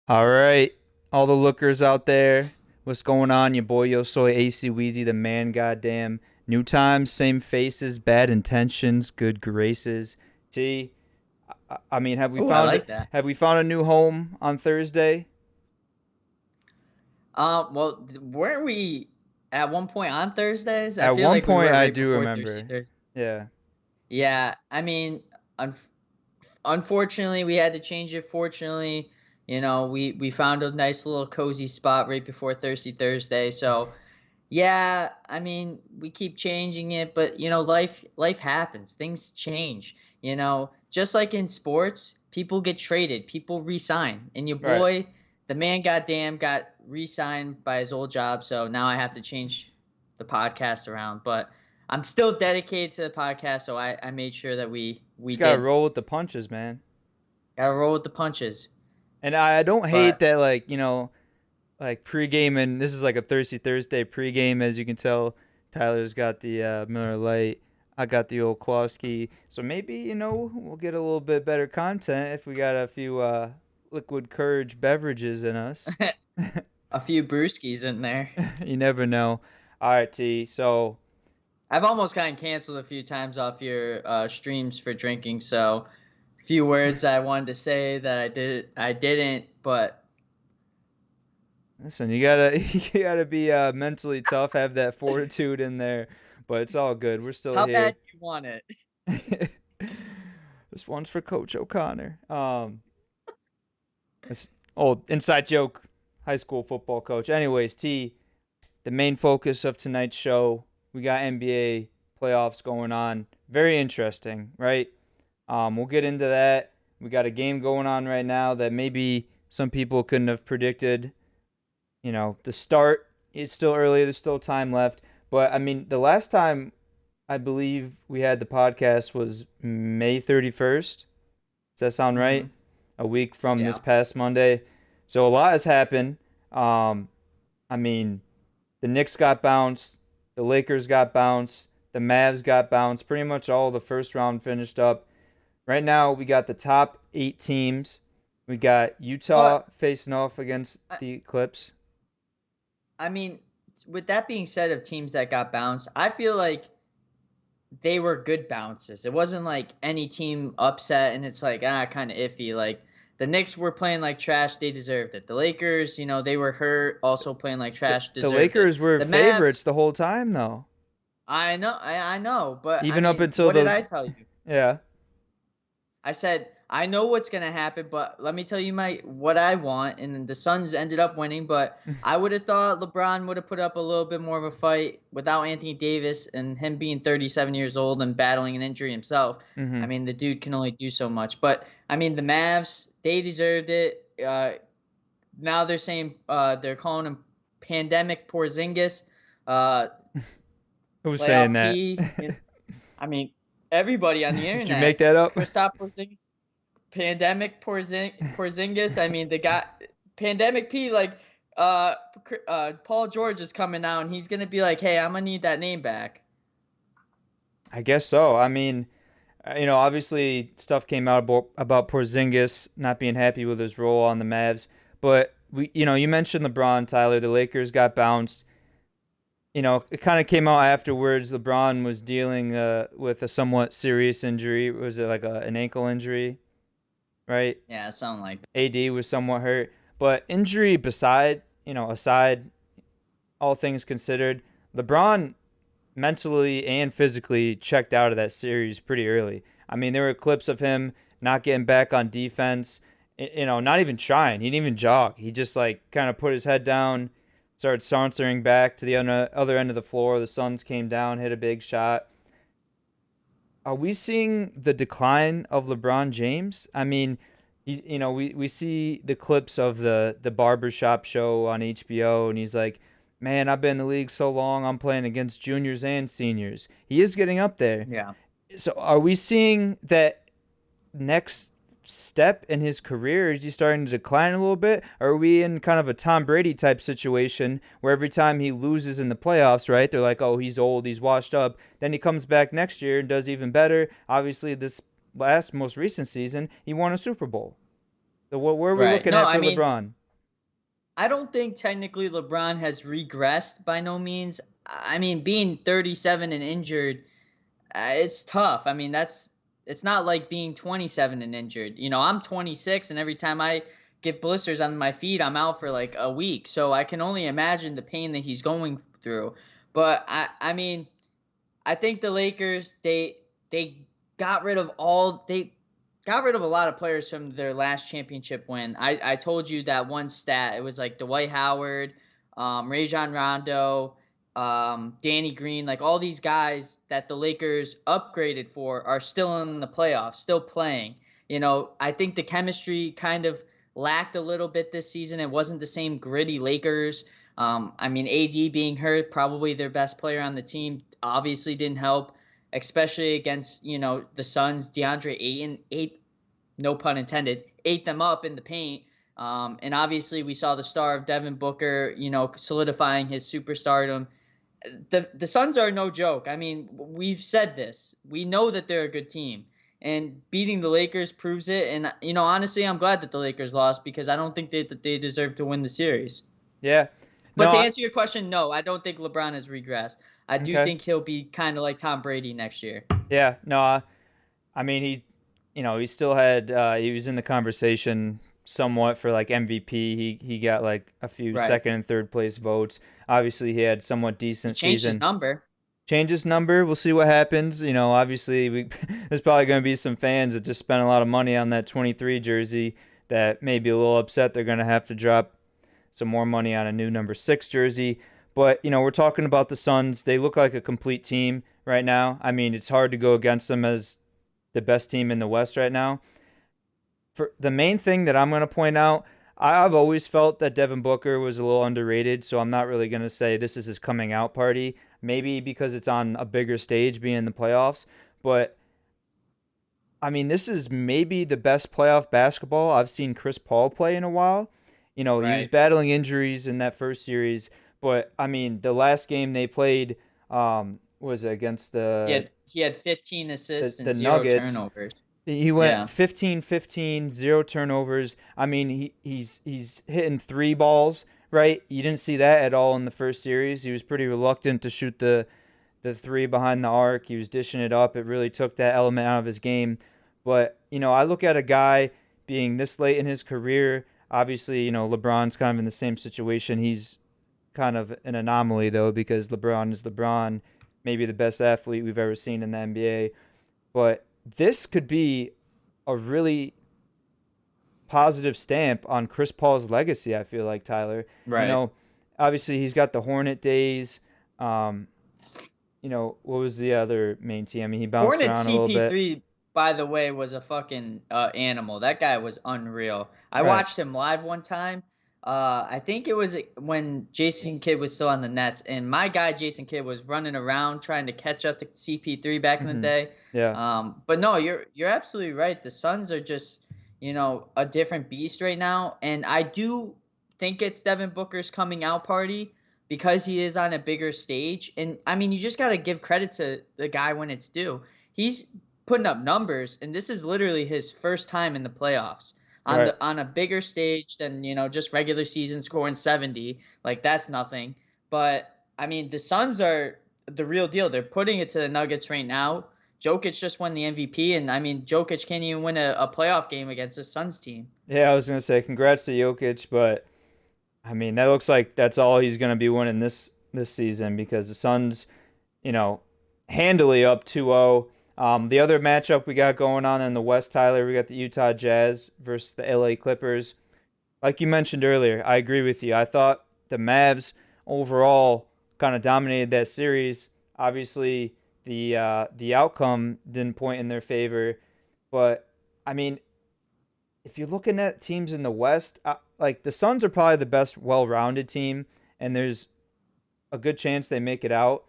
All right, all the lookers out there, what's going on? Your boy Yo Soy ACWeezy, the man, goddamn. New times, same faces, bad intentions, good graces. T, I mean, Oh, I like that. have we found a new home on Thursday? Weren't we at one point on Thursdays? I At feel one like we point, were I right do before Thursday. remember. Yeah, Yeah, I mean, un unfortunately, we had to change it. Fortunately, we found a nice little cozy spot right before Thirsty Thursday. So, yeah, I mean, we keep changing it, but life happens. Things change. Just like in sports, people get traded, people resign, and your right. boy, the man, goddamn, got re-signed by his old job. So now I have to change the podcast around, but I'm still dedicated to the podcast. So I made sure that we Just gotta did roll with the punches, man. gotta roll with the punches. And I don't hate But that, like pregame, and this is like a Thirsty Thursday pregame. As you can tell, Tyler's got the Miller Lite. I got the old Klosky. So maybe we'll get a little bit better content if we got a few liquid courage beverages in us. a few brewskis in there. You never know. All right, T. So I've almost gotten canceled a few times off your streams for drinking. So, few words I wanted to say that I didn't. But listen, you gotta you gotta be mentally tough, have that fortitude in there. But it's all good. We're still how bad here. do you want it? This one's for Coach O'Connor. It's old inside joke, high school football coach. Anyways, T, the main focus of tonight's show, we got NBA playoffs going on. Very interesting, right? We'll get into that. We got a game going on right now that maybe some people couldn't have predicted. The start is still early. There's still time left. But I mean, the last time I believe we had the podcast was May 31st. Does that sound right? Hmm. A week from this Yeah. past Monday. So a lot has happened. Um, I mean, the Knicks got bounced, the Lakers got bounced, the Mavs got bounced. Pretty much all the first round finished up. Right now, we got the top 8 teams. We got Utah But facing off against I, the Clips. I mean, with that being said, of teams that got bounced, I feel like they were good bounces. It wasn't like any team upset and it's like kind of iffy. Like the Knicks were playing like trash, they deserved it. The Lakers, they were hurt, also playing like The, trash, the deserved it. Lakers were The Mavs, favorites the whole time, though. I know, but I Even up mean, until what did the. I tell you? Yeah. I said I know what's gonna happen, but let me tell you my what I want. And then the Suns ended up winning, but I would have thought LeBron would have put up a little bit more of a fight without Anthony Davis and him being 37 years old and battling an injury himself. I Mm-hmm. mean, the dude can only do so much. But I mean, the Mavs, they deserved it. Now they're saying they're calling him Pandemic Porzingis, uh, Who's saying Playoff that? P. I mean, everybody on the Did you make internet, that up? Kristaps Porzingis. Pandemic Porzingis. I mean, they got Pandemic P. Like, Paul George is coming out, and he's gonna be like, "Hey, I'm gonna need that name back." I guess so. I mean, obviously stuff came out about Porzingis not being happy with his role on the Mavs, but you mentioned LeBron, Tyler. The Lakers got bounced. It kind of came out afterwards. LeBron was dealing with a somewhat serious injury. Was it like an ankle injury, right? Yeah, something like that. AD was somewhat hurt, but injury aside, all things considered, LeBron mentally and physically checked out of that series pretty early. I mean, there were clips of him not getting back on defense, not even trying. He didn't even jog. He just like kind of put his head down, started sauntering back to the other end of the floor. The Suns came down, hit a big shot. Are we seeing the decline of LeBron James? I mean, we see the clips of the barbershop show on HBO, and he's like, man, I've been in the league so long, I'm playing against juniors and seniors. He is getting up there. Yeah. So are we seeing that next step in his career? Is he starting to decline a little bit? Or are we in kind of a Tom Brady type situation where every time he loses in the playoffs, right, they're like, oh, he's old, he's washed up. Then he comes back next year and does even better. Obviously, this most recent season, he won a Super Bowl. So where are we Right. looking No, at I for mean, LeBron? I don't think technically LeBron has regressed by no means. I mean, being 37 and injured, it's tough. I mean, it's not like being 27 and injured. I'm 26, and every time I get blisters on my feet, I'm out for like a week. So I can only imagine the pain that he's going through. But I mean, I think the Lakers they got rid of all they got rid of a lot of players from their last championship win. I told you that one stat. It was like Dwight Howard, Rajon Rondo, Danny Green, like all these guys that the Lakers upgraded for are still in the playoffs, still playing. I think the chemistry kind of lacked a little bit this season. It wasn't the same gritty Lakers. I mean, AD being hurt, probably their best player on the team, obviously didn't help, especially against the Suns. DeAndre Ayton, no pun intended, ate them up in the paint. And obviously, we saw the star of Devin Booker, solidifying his superstardom. The Suns are no joke. I mean, we've said this. We know that they're a good team, and beating the Lakers proves it. And honestly, I'm glad that the Lakers lost because I don't think that they deserve to win the series. Yeah. But No, to answer your question, no, I don't think LeBron has regressed. I do okay. think he'll be kind of like Tom Brady next year. Yeah. No, I mean, he still had, he was in the conversation somewhat for like MVP. He got like a few Right. second and third place votes. Obviously, he had somewhat He decent changed his season. number. Change his number. We'll see what happens. Obviously, there's probably going to be some fans that just spent a lot of money on that 23 jersey that may be a little upset. They're going to have to drop some more money on a new number 6 jersey. But, we're talking about the Suns. They look like a complete team right now. I mean, it's hard to go against them as the best team in the West right now. For the main thing that I'm going to point out, I've always felt that Devin Booker was a little underrated, so I'm not really going to say this is his coming out party. Maybe because it's on a bigger stage being in the playoffs, but I mean, this is maybe the best playoff basketball I've seen Chris Paul play in a while. He was Right. battling injuries in that first series, but I mean, the last game they played was against He had 15 assists the and zero Nuggets. turnovers. He went Yeah. 15-15, zero turnovers. I mean, he's hitting 3 balls, right? You didn't see that at all in the first series. He was pretty reluctant to shoot the 3 behind the arc. He was dishing it up. It really took that element out of his game. But, I look at a guy being this late in his career. Obviously, LeBron's kind of in the same situation. He's kind of an anomaly, though, because LeBron is LeBron, maybe the best athlete we've ever seen in the NBA. But this could be a really positive stamp on Chris Paul's legacy, I feel like, Tyler. You Right. know, Obviously he's got the Hornet days. What was the other main team? I mean, he bounced Hornet around a little bit. CP3, by the way, was a fucking animal. That guy was unreal. I Right. watched him live one time. I think it was when Jason Kidd was still on the Nets, and my guy Jason Kidd was running around trying to catch up to CP3 back in the Hmm. day. Yeah. But no, you're absolutely right. The Suns are just a different beast right now, and I do think it's Devin Booker's coming out party because he is on a bigger stage. And I mean, you just got to give credit to the guy when it's due. He's putting up numbers, and this is literally his first time in the playoffs Right. on a bigger stage than just regular season scoring 70. Like that's nothing. But I mean, the Suns are the real deal. They're putting it to the Nuggets right now. Jokic just won the MVP, and I mean, Jokic can't even win a playoff game against the Suns team. Yeah, I was gonna say congrats to Jokic, but I mean that looks like that's all he's gonna be winning this season because the Suns, you know, handily up 2-0. The other matchup we got going on in the West, Tyler, we got the Utah Jazz versus the LA Clippers. Like you mentioned earlier, I agree with you. I thought the Mavs overall kind of dominated that series. Obviously, the outcome didn't point in their favor, but I mean, if you're looking at teams in the West, like the Suns are probably the best well-rounded team, and there's a good chance they make it out.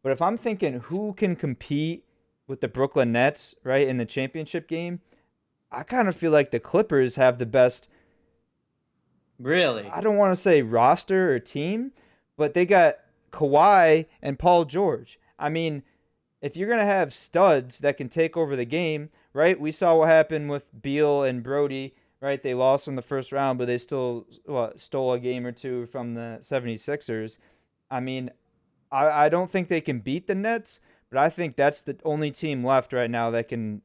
But if I'm thinking who can compete with the Brooklyn Nets, right, in the championship game, I kind of feel like the Clippers have the best. Really? I don't want to say roster or team, but they got Kawhi and Paul George. I mean, if you're going to have studs that can take over the game, right? We saw what happened with Beal and Brody, right? They lost in the first round, but they still stole a game or two from the 76ers. I mean, I don't think they can beat the Nets, but I think that's the only team left right now that can,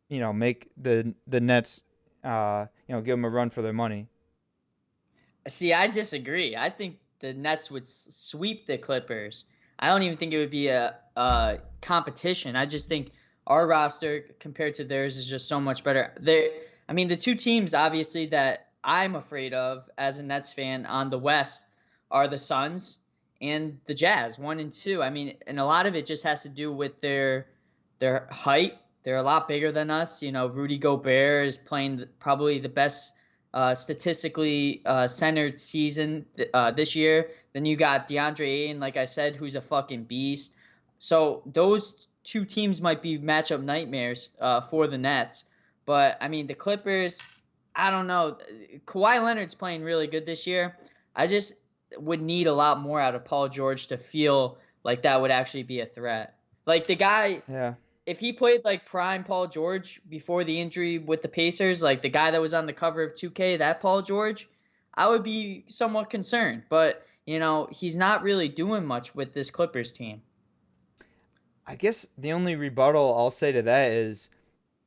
make the Nets, give them a run for their money. See, I disagree. I think the Nets would sweep the Clippers. I don't even think it would be a competition. I just think our roster compared to theirs is just so much better. I mean, the two teams obviously that I'm afraid of as a Nets fan on the West are the Suns and the Jazz, 1 and 2. I mean, and a lot of it just has to do with their height. They're a lot bigger than us. You know, Rudy Gobert is playing probably the best statistically centered season this year. Then you got DeAndre Ayton, like I said, who's a fucking beast. So those two teams might be matchup nightmares for the Nets. But I mean, the Clippers, I don't know. Kawhi Leonard's playing really good this year. I just would need a lot more out of Paul George to feel like that would actually be a threat. Like the guy, Yeah. if he played like prime Paul George before the injury with the Pacers, like the guy that was on the cover of 2K, that Paul George, I would be somewhat concerned. But, he's not really doing much with this Clippers team. I guess the only rebuttal I'll say to that is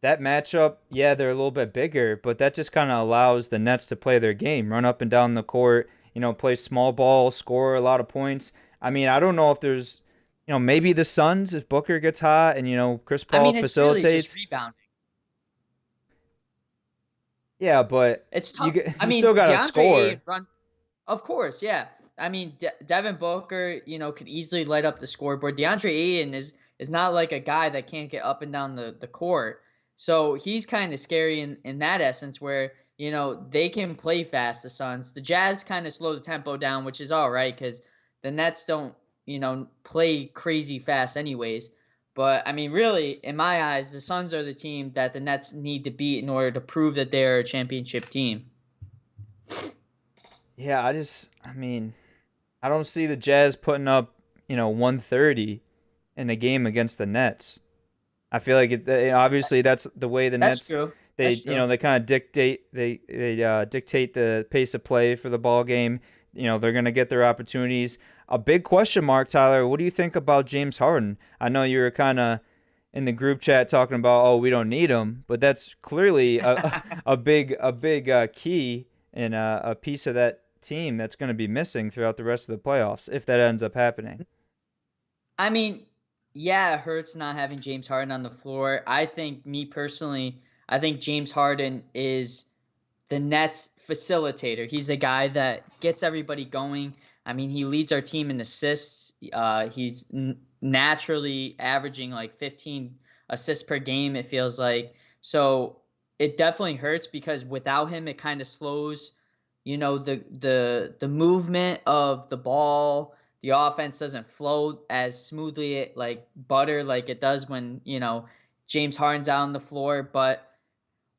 that matchup, yeah, they're a little bit bigger, but that just kind of allows the Nets to play their game, run up and down the court, play small ball, score a lot of points. I mean, I don't know if there's, maybe the Suns if Booker gets hot and Chris I Paul mean, it's really just facilitates. rebounding. Yeah, but It's you tough. get I you still mean, got to DeAndre Ayton score. run. Of course, yeah. I mean, Devin Booker, could easily light up the scoreboard. DeAndre Ayton is not like a guy that can't get up and down the court. So he's kind of scary in that essence where, they can play fast, the Suns. The Jazz kind of slow the tempo down, which is all right because the Nets don't, play crazy fast anyways. But I mean, really, in my eyes, the Suns are the team that the Nets need to beat in order to prove that they're a championship team. Yeah, I mean, I don't see the Jazz putting up, 130 in a game against the Nets. I feel like obviously that's the way the That's Nets true. they That's true. they kind of dictate the pace of play for the ball game. They're gonna get their opportunities. A big question mark, Tyler. What do you think about James Harden? I know you were kind of in the group chat talking about, oh, we don't need him, but that's clearly a big key and a piece of that team that's going to be missing throughout the rest of the playoffs if that ends up happening. I mean, yeah, it hurts not having James Harden on the floor. I think, me personally, I think James Harden is the Nets facilitator. He's the guy that gets everybody going. I mean, he leads our team in assists. He's naturally averaging like 15 assists per game, it feels like. So it definitely hurts because without him, it kind of slows, the movement of the ball. The offense doesn't flow as smoothly like butter like it does when, James Harden's out on the floor. But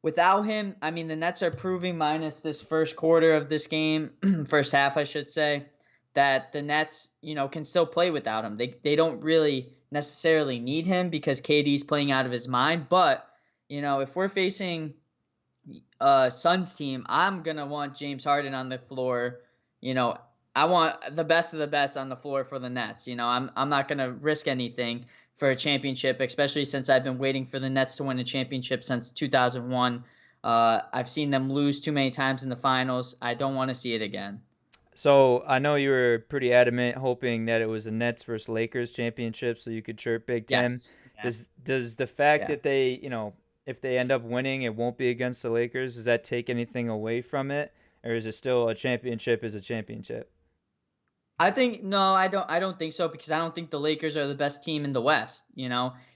without him, I mean, the Nets are proving minus this first quarter of this game, first half, I should say, that the Nets, can still play without him. They don't really necessarily need him because KD's playing out of his mind. But, if we're facing Suns team, I'm gonna want James Harden on the floor. You know, I want the best of the best on the floor for the Nets. I'm not gonna risk anything for a championship, especially since I've been waiting for the Nets to win a championship since 2001. I've seen them lose too many times in the finals. I don't want to see it again. So I know you were pretty adamant, hoping that it was a Nets versus Lakers championship, so you could chirp Big Ten. Yes. Yeah. Does the fact Yeah. that they, if they end up winning, it won't be against the Lakers? Does that take anything away from it, or is it still a championship is a championship? I think no, I don't think so because I don't think the Lakers are the best team in the West.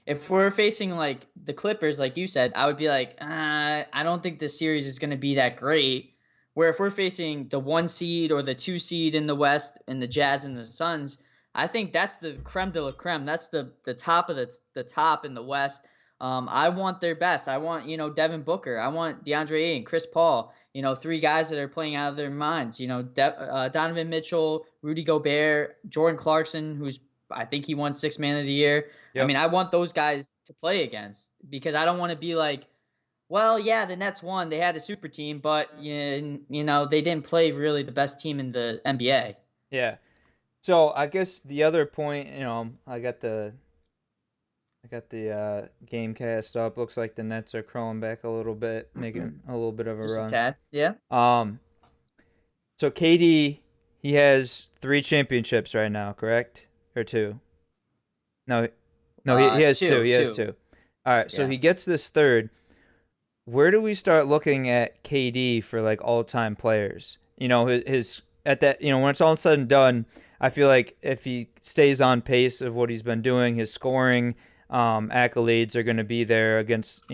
If we're facing like the Clippers, like you said, I would be like, I don't think this series is going to be that great. Where if we're facing the 1 seed or the 2 seed in the West and the Jazz and the Suns, I think that's the creme de la creme. That's the top of the top in the West. I want their best. I want Devin Booker. I want DeAndre Ayton, Chris Paul. Three guys that are playing out of their minds. Donovan Mitchell, Rudy Gobert, Jordan Clarkson, who's I think he won Sixth Man of the Year. I Yep. mean, I want those guys to play against because I don't want to be like Well, yeah, the Nets won. They had a super team, but they didn't play really the best team in the NBA. Yeah. So I guess the other point, I got the game cast up. Looks like the Nets are crawling back a little bit, making a little bit of a Just a run. tad. Yeah. Um, so KD, he has 3 championships right now, correct? Or two? No, no, he has two. Two, He has two. two. All right, so Yeah. he gets this third. Where do we start looking at KD for like all-time players? His at that, when it's all said and done, I feel like if he stays on pace of what he's been doing, his scoring accolades are going to be there against,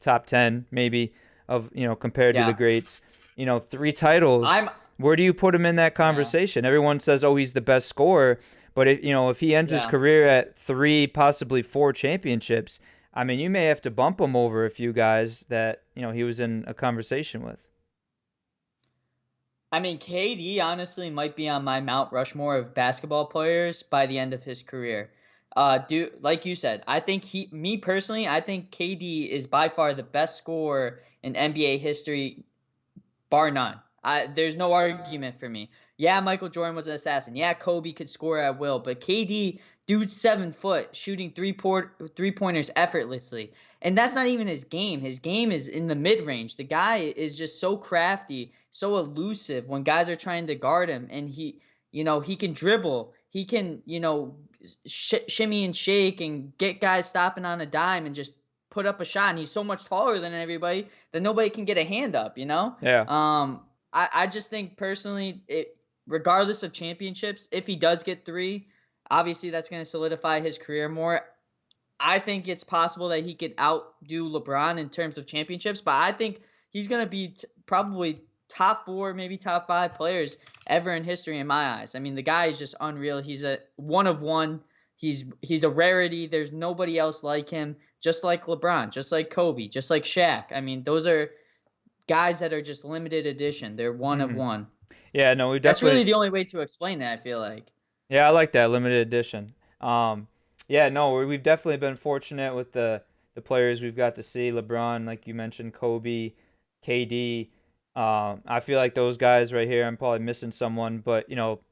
top 10 maybe of, compared to the Yeah. greats. 3 titles. I'm Where do you put him in that yeah. conversation? Everyone says, "Oh, he's the best scorer," but if he ends his Yeah. career at 3, possibly 4 championships, I mean, you may have to bump him over a few guys that, he was in a conversation with. I mean, KD honestly might be on my Mount Rushmore of basketball players by the end of his career. Like you said, I think me personally, I think KD is by far the best scorer in NBA history, bar none. There's no argument for me. Yeah, Michael Jordan was an assassin. Yeah, Kobe could score at will, but KD, dude's 7 foot, shooting three pointers effortlessly, and that's not even his game. His game is in the mid range. The guy is just so crafty, so elusive when guys are trying to guard him, and he can dribble. He can, shimmy and shake and get guys stopping on a dime and just put up a shot. And he's so much taller than everybody that nobody can get a hand up. Yeah. I just think personally, regardless of championships, if he does get three, obviously that's going to solidify his career more. I think it's possible that he could outdo LeBron in terms of championships, but I think he's going to be probably top four, maybe top five players ever in history in my eyes. I mean, the guy is just unreal. He's a one of one. He's a rarity. There's nobody else like him. Just like LeBron, just like Kobe, just like Shaq. I mean, those are guys that are just limited edition. They're one of Hmm. one. Yeah, no, we That's really definitely. the only way to explain that, I feel like. Yeah, I like that limited edition. Yeah, no, we've definitely been fortunate with the players we've got to see. LeBron, like you mentioned, Kobe, KD. I feel like those guys right here. I'm probably missing someone, but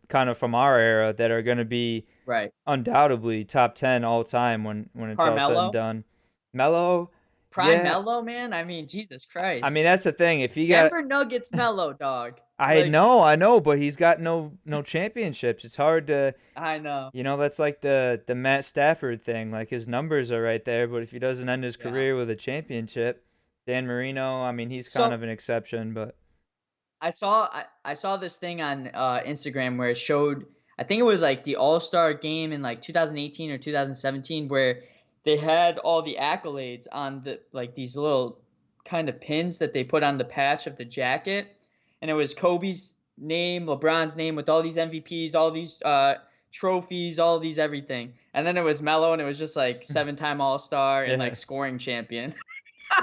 kind of from our era that are going to be Right. undoubtedly top 10 all time when it's all said and Carmelo. done. Melo, Prime yeah. Melo, man. I mean, Jesus I Christ. mean, that's the thing. If he got, Denver Nuggets Melo, dog. I Like, know, I know, but he's got no championships. It's hard to, I know. that's like the Matt Stafford thing. Like his numbers are right there, but if he doesn't end his Yeah. career with a championship, Dan Marino, I mean, he's kind So of an exception, but I saw this thing on Instagram where it showed, I think it was like the All-Star game in like 2018 or 2017, where they had all the accolades on the like these little kind of pins that they put on the patch of the jacket, and it was Kobe's name, LeBron's name with all these MVPs, all these trophies, all these everything, and then it was Melo, and it was just like 7-time All-Star and yeah, like scoring champion.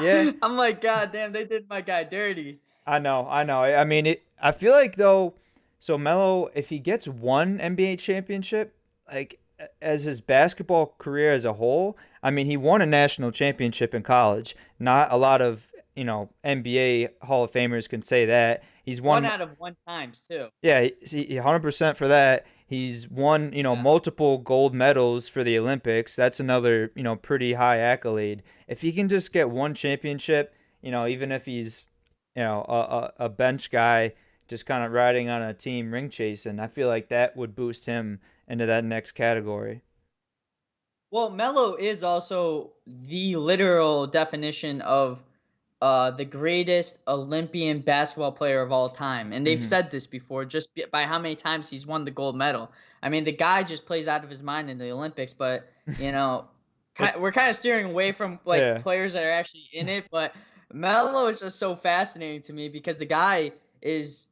yeah. I'm like, God damn, they did my guy dirty. I know, I know. I mean, I feel like though, so Melo, if he gets one NBA championship, like as his basketball career as a whole, I mean, he won a national championship in college. Not a lot of NBA Hall of Famers can say that. He's One won. out of one times too. Yeah, 100% for that. He's won, Yeah. multiple gold medals for the Olympics. That's another, pretty high accolade. If he can just get one championship, even if he's, a bench guy just kind of riding on a team ring chasing, I feel like that would boost him into that next category. Well, Melo is also the literal definition of the greatest Olympian basketball player of all time. And they've Hmm. said this before just by how many times he's won the gold medal. I mean, the guy just plays out of his mind in the Olympics, but, you know, If we're kind of steering away from like Yeah. players that are actually in it. But Melo is just so fascinating to me because the guy is,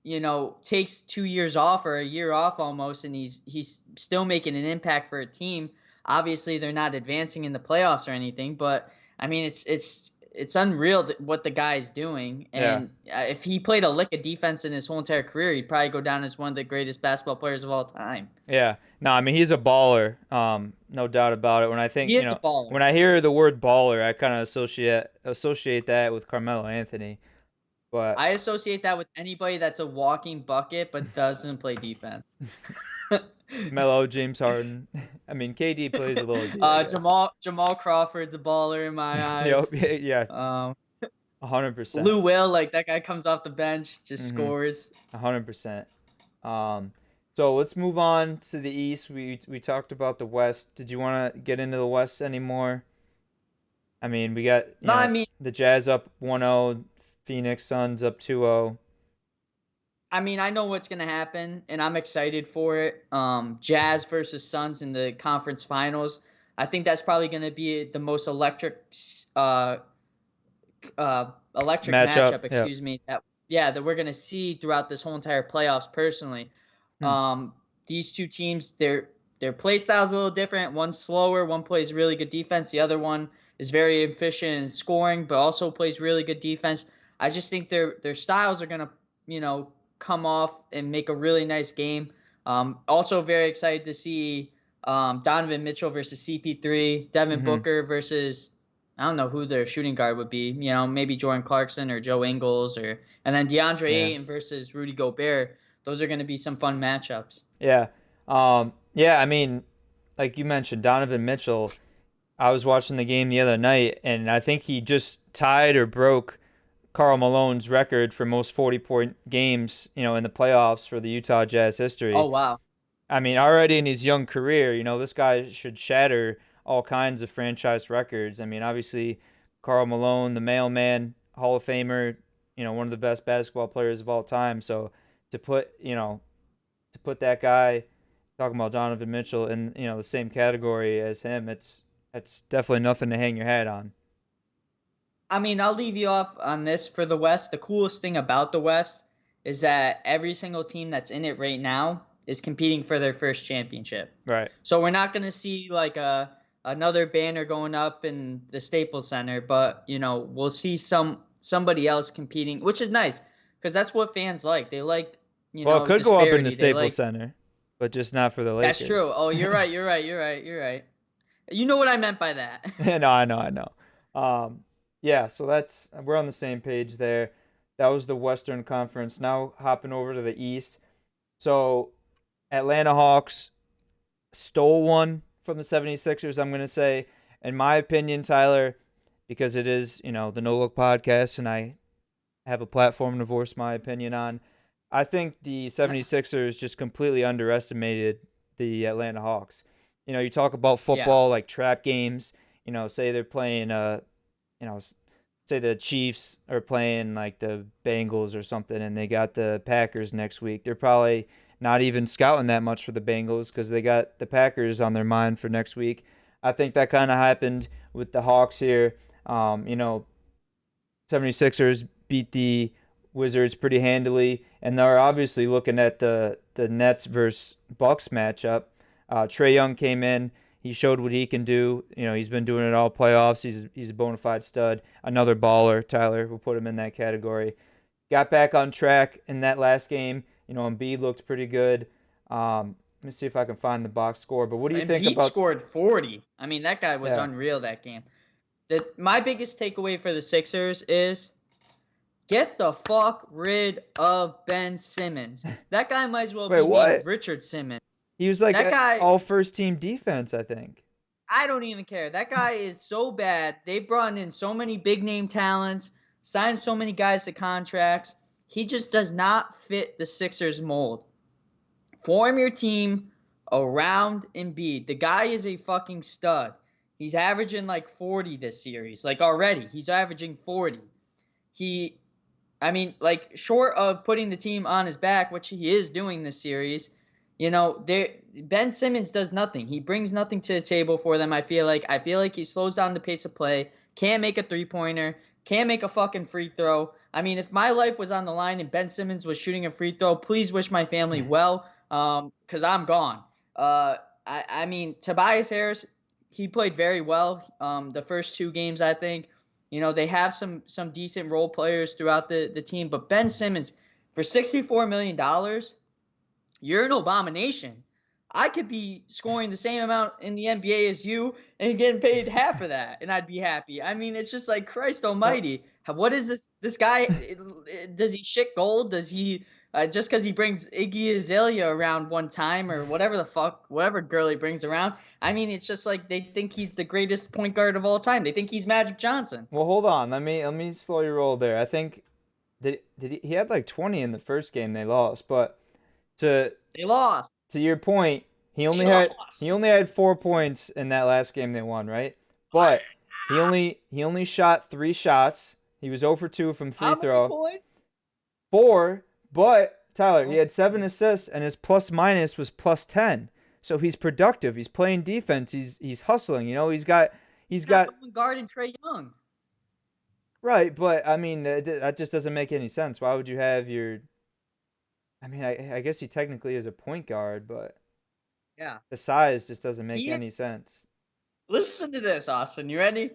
takes 2 years off or a year off almost, and he's still making an impact for a team. Obviously, they're not advancing in the playoffs or anything, but I mean, it's it's unreal what the guy's doing. Yeah. And if he played a lick of defense in his whole entire career, he'd probably go down as one of the greatest basketball players of all time. Yeah. No, I mean he's a baller. No doubt about it. When I think, He is a baller. when I hear the word baller, I kind of associate that with Carmelo Anthony. But I associate that with anybody that's a walking bucket but doesn't play defense. Melo, James Harden. I mean, KD plays a little D, I guess. Jamal Crawford's a baller in my Yep. eyes. Yeah. Um, 100%. Lou Will, like that guy comes off the bench, just Mhm. scores. 100%. Um, so let's move on to the East. We talked about the West. Did you want to get into the West anymore? I mean, we got, No, I mean, the Jazz up 1-0, Phoenix Suns up 2-0. I know what's gonna happen, and I'm excited for it. Jazz versus Suns in the conference finals. I think that's probably gonna be the most uh, electric Matchup. matchup. Yep. Excuse me. That we're gonna see throughout this whole entire playoffs. Personally, Hmm. these two teams, their play styles a little different. One's slower. One plays really good defense. The other one is very efficient in scoring, but also plays really good defense. I just think their styles are gonna, come off and make a really nice game. Also very excited to see Donovan Mitchell versus CP3, Devin Hmm. Booker versus I don't know who their shooting guard would be. Maybe Jordan Clarkson or Joe Ingles, and then DeAndre Yeah. Ayton versus Rudy Gobert. Those are going to be some fun matchups. Yeah. Yeah, I mean, like you mentioned, Donovan Mitchell. I was watching the game the other night, and I think he just tied or broke Karl Malone's record for most 40-point games, in the playoffs for the Utah Jazz Oh history. wow. I mean, already in his young career, this guy should shatter all kinds of franchise records. I mean, obviously, Karl Malone, the mailman, Hall of Famer, one of the best basketball players of all time. So to put, that guy, talking about Donovan Mitchell, in the same category as him, it's definitely nothing to hang your hat on. I'll leave you off on this for the West. The coolest thing about the West is that every single team that's in it right now is competing for their first championship. Right. So we're not going to see like another banner going up in the Staples Center, but we'll see somebody else competing, which is nice because that's what fans like. They like, Well, it could go up in the disparity. They Staples like Center, but just not for the That's true. Lakers. Oh, you're right. You're right. You're right. You're right. You know what I meant by that. No, I know, I know. Yeah, so we're on the same page there. That was the Western Conference. Now hopping over to the East. So Atlanta Hawks stole one from the 76ers, I'm going to say. In my opinion, Tyler, because it is, the No Look podcast and I have a platform to voice my opinion on. I think the 76ers just completely underestimated the Atlanta Hawks. You talk about Yeah. football like trap games, say they're playing you know, say the Chiefs are playing like the Bengals or something and they got the Packers next week. They're probably not even scouting that much for the Bengals because they got the Packers on their mind for next week. I think that kind of happened with the Hawks here. 76ers beat the Wizards pretty handily, and they're obviously looking at the Nets versus Bucks matchup. Trae Young came in. He showed what he can do. He's been doing it all playoffs. He's a bona fide stud. Another baller, Tyler. We'll put him in that category. Got back on track in that last game. Embiid looked pretty good. Let me see if I can find the box score. But what do you think Embiid about? scored 40. That guy was Yeah. unreal that game. My biggest takeaway for the Sixers is get the fuck rid of Ben Simmons. That guy might as well Wait, be named what? Richard Simmons. He was like That guy, all first team defense, I think. I don't even care. That guy is so bad. They brought in so many big name talents, signed so many guys to contracts. He just does not fit the Sixers mold. Form your team around Embiid. The guy is a fucking stud. He's averaging like 40 this series. Like already, he's averaging 40. He like short of putting the team on his back, which he is doing this series, Ben Simmons does nothing. He brings nothing to the table for them. I feel like he slows down the pace of play, can't make a three-pointer, can't make a fucking free throw. If my life was on the line and Ben Simmons was shooting a free throw, please wish my family well, because I'm gone. Tobias Harris, he played very well the first two games, I think. They have some decent role players throughout the team, but Ben Simmons for $64 million, you're an abomination. I could be scoring the same amount in the NBA as you and getting paid half of that, and I'd be happy. I mean, it's just like Christ Well, Almighty. What is this guy? Does he shit gold? Does he just because he brings Iggy Azalea around one time or whatever the fuck, whatever girl he brings around? I mean, it's just like they think he's the greatest point guard of all time. They think he's Magic Johnson. well, hold on. Let me slow your roll there. I think he had like 20 in the first game they lost, but to They lost. to your point, he They only had he lost. only had 4 points in that last game they won, right? But he only shot 3 shots. He was 0 for 2 from free How many throw. points? 4, but Tyler, he Oh, had 7 assists and his plus minus was plus 10. So he's productive. He's playing defense. He's hustling. He's he's not got someone guarding Trey Young. right, but I mean that just doesn't make any sense. Why would you have your I mean, I guess he technically is a point guard, but Yeah. the size just doesn't make He any sense. Listen to this, Austin. You ready?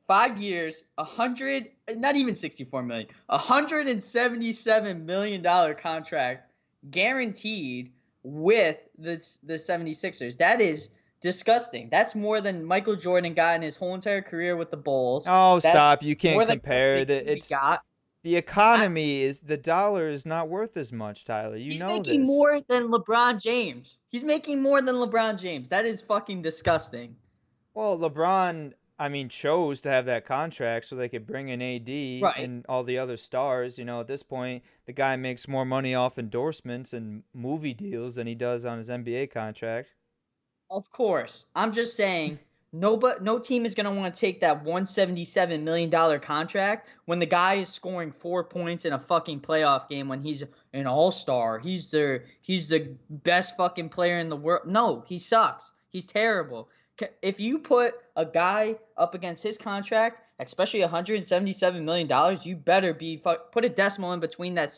5 years, 100, not even 64 million, $177 million contract guaranteed with the 76ers. That is disgusting. That's more than Michael Jordan got in his whole entire career with the Bulls. Oh, That's stop. You more can't than Kurt compare McElroy it's got. the I, economy is the dollar is not worth as much, Tyler. You he's know making this. more than LeBron James. He's making more than LeBron James. That is fucking disgusting. Well, LeBron, I mean, chose to have that contract so they could bring in AD Right. and all the other stars. At this point, the guy makes more money off endorsements and movie deals than he does on his NBA contract. Of course. I'm just saying no team is going to want to take that $177 million contract when the guy is scoring 4 points in a fucking playoff game when he's an all-star. He's the best fucking player in the world. No, he sucks. He's terrible. If you put a guy up against his contract, especially $177 million, you better put a decimal in between that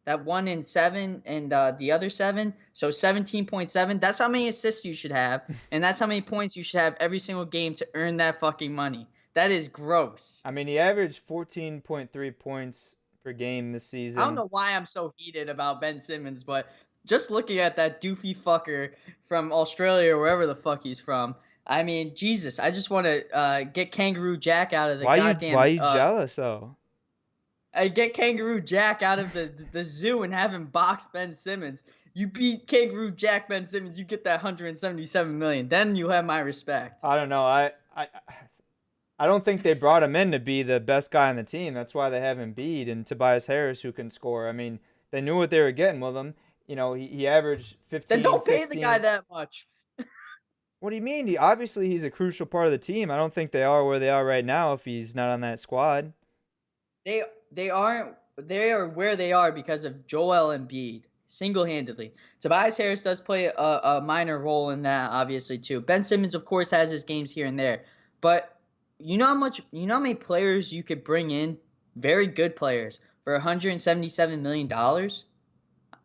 1 in 7 and the other 7. So 17.7. That's how many assists you should have, and that's how many points you should have every single game to earn that fucking money. That is gross. I mean, he averaged 14.3 points per game this I don't season. know why I'm so heated about Ben Simmons, but just looking at that doofy fucker from Australia or wherever the fuck he's from, I mean, Jesus, I just want to get Kangaroo Jack out of the Why goddamn you jealous though? get Kangaroo Jack out of the zoo and have him box Ben Simmons. You beat Kangaroo Jack Ben Simmons, you get that 177 million. Then you have my respect. I don't know. I don't think they brought him in to be the best guy on the team. That's why they have Embiid and Tobias Harris who can score. I mean, they knew what they were getting with him. He averaged Then 15, don't pay the guy 16. that much. What do you mean? Obviously, he's a crucial part of the team. I don't think they are where they are right now if he's not on that squad. They are where they are because of Joel Embiid single-handedly. Tobias Harris does play a minor role in that, obviously too. Ben Simmons, of course, has his games here and there, but how many players you could bring in, very good players, for $177 million?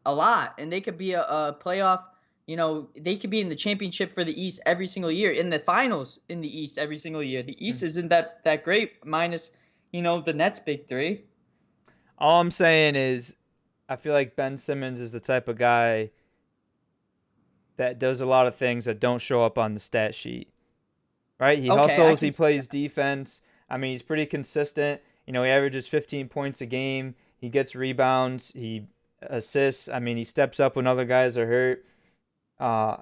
A lot, and they could be a playoff. They could be in the championship for the East every single year, in the finals in the East every single year. The East isn't that great, minus the Nets' big three. All I'm saying is, I feel like Ben Simmons is the type of guy that does a lot of things that don't show up on the stat sheet. Right? He Okay, I hustles, can he see plays that. defense. I mean, he's pretty consistent. He averages 15 points a game. He gets rebounds. He assists. I mean, he steps up when other guys are hurt. I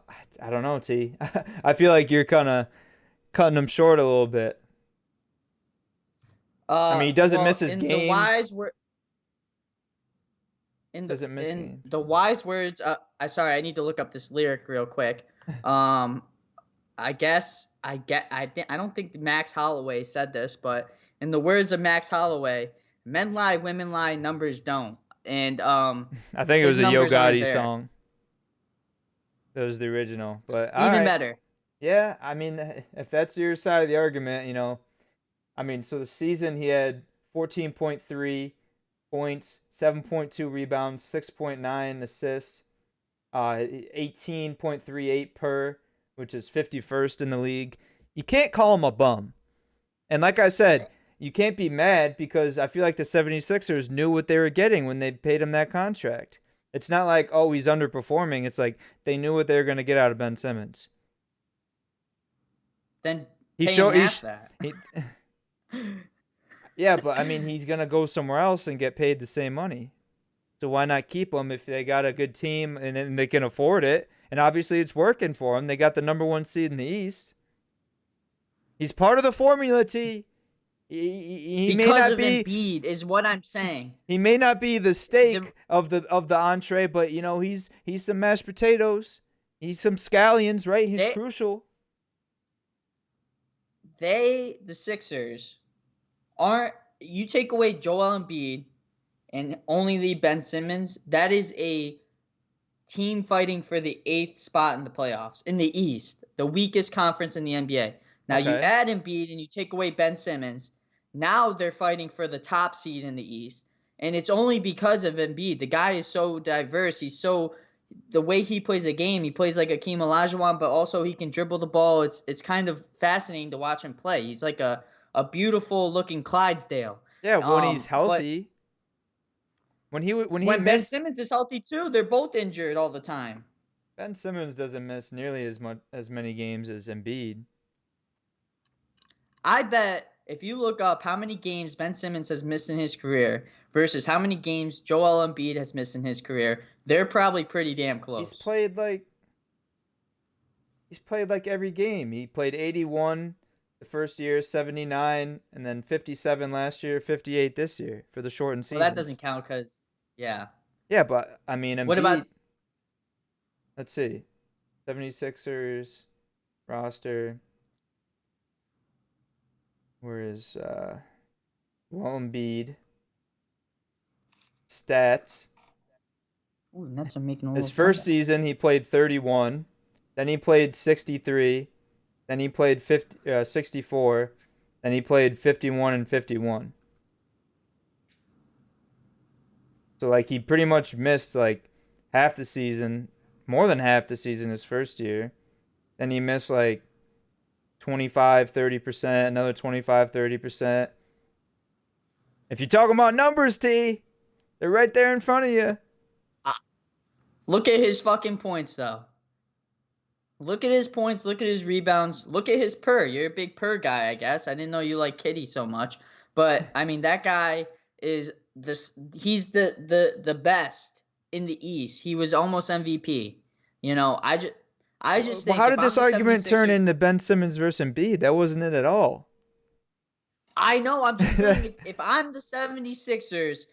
don't know, T. I feel like you're kind of cutting him short a little bit. I mean, he doesn't miss Well, his games. Doesn't miss in games. the wise words. I sorry, I need to look up this lyric real quick. Um, I guess I don't think Max Holloway said this, but in the words of Max Holloway, men lie, women lie, numbers don't, and I think it his was a Yo numbers aren't Gotti there. song. That was the original. But all Even right. better. Yeah, I mean, if that's your side of the argument, I mean, so the season he had 14.3 points, 7.2 rebounds, 6.9 assists, 18.38 per, which is 51st in the league. You can't call him a bum. And like I said, you can't be mad because I feel like the 76ers knew what they were getting when they paid him that contract. It's not like, oh, he's underperforming. It's like they knew what they were going to get out of Ben Simmons. Then He pay him showed half that. he yeah, but I mean, he's going to go somewhere else and get paid the same money. So why not keep him if they got a good team and then they can afford it? And obviously it's working for him. They got the number 1 seed in the East. He's part of the formula, T. He may Because not of be Embiid is what I'm saying. he may not be the The steak of the entree, but you know he's some mashed potatoes. He's some scallions, right? He's they crucial. the Sixers aren't. You take away Joel Embiid and only leave Ben Simmons. That is a team fighting for the 8th spot in the playoffs in the East, the weakest conference in the NBA. Now you Okay. add Embiid and you take away Ben Simmons. Now they're fighting for the top seed in the East, and it's only because of Embiid. The guy is so diverse. He's so the way he plays a game. He plays like Akeem Olajuwon, but also he can dribble the ball. It's kind of fascinating to watch him play. He's like a beautiful looking Clydesdale. Yeah, when he's But healthy, when he when Ben missed, Simmons is healthy too, they're both injured all the time. Ben Simmons doesn't miss nearly as many games as Embiid. I bet if you look up how many games Ben Simmons has missed in his career versus how many games Joel Embiid has missed in his career, they're probably pretty damn He's close. played like he's played like every game. He played 81 the first year, 79, and then 57 last year, 58 this year for the shortened Well, that doesn't seasons. count because, yeah. Yeah, but I mean What about Embiid, let's see. 76ers roster, where is Joel Embiid stats? Ooh, Nets are making a His little first comeback. season he played 31, then he played 63, then he played 64, then he played 51 and 51. So like he pretty much missed like half the season, more than half the season his first year. Then he missed like 25, 30%, another 25, 30%. If you're talking about numbers, T, they're right there in front of you. Uh, Look at his fucking points, though. Look at his points. Look at his rebounds. Look at his per. You're a big per guy, I guess. I didn't know you like Kitty so much, but I mean that guy is this. He's the best in the East. He was almost MVP. You know, I just Well, think how if did I'm this the argument turn 76ers, into Ben Simmons versus Embiid? That wasn't it at all. I know. I'm just saying if I'm the 76ers,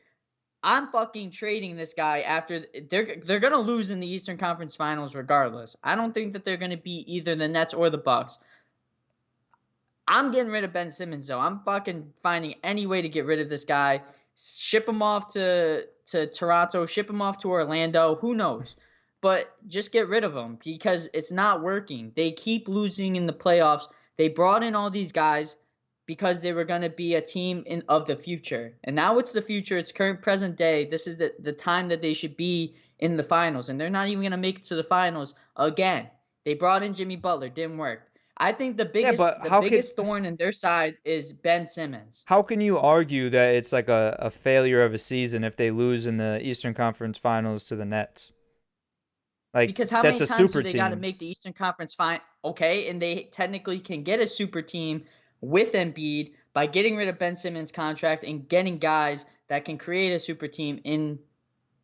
I'm fucking trading this guy after they're gonna lose in the Eastern Conference Finals regardless. I don't think that they're gonna beat either the Nets or the Bucks. I'm getting rid of Ben Simmons though. I'm fucking finding any way to get rid of this guy. Ship him off to Toronto. Ship him off to Orlando. Who knows? But just get rid of him because it's not working. They keep losing in the playoffs. They brought in all these guys because they were going to be a team of the future. And now it's the future. It's current present day. This is the time that they should be in the finals. And they're not even going to make it to the finals again. They brought in Jimmy Butler. Didn't work. I think the Yeah, biggest but the biggest thorn in their side is Ben Simmons. how can you argue that it's like a failure of a season if they lose in the Eastern Conference Finals to the Nets? Like Because how that's many a times do super they got to team. make the Eastern Conference final? Okay, and they technically can get a super team with Embiid by getting rid of Ben Simmons' contract and getting guys that can create a super team in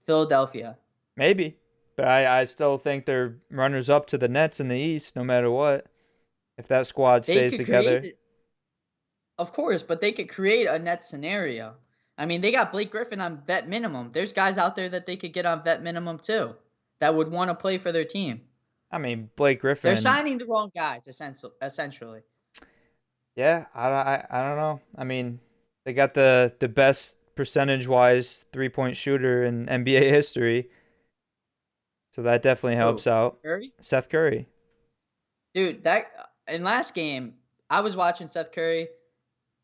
Philadelphia. Maybe. But I still think they're runners up to the Nets in the East no matter what. If that squad They stays could create together. it, of course, but they could create a net scenario. I mean, they got Blake Griffin on vet minimum. There's guys out there that they could get on vet minimum too that would want to play for their team. I mean, Blake They're Griffin. signing the wrong guys, essentially. Yeah, I don't know. I mean, they got the best percentage wise 3-point shooter in NBA history. So that definitely helps Who? out. Curry? Seth Curry. Dude, that in last game, I was watching Seth Curry.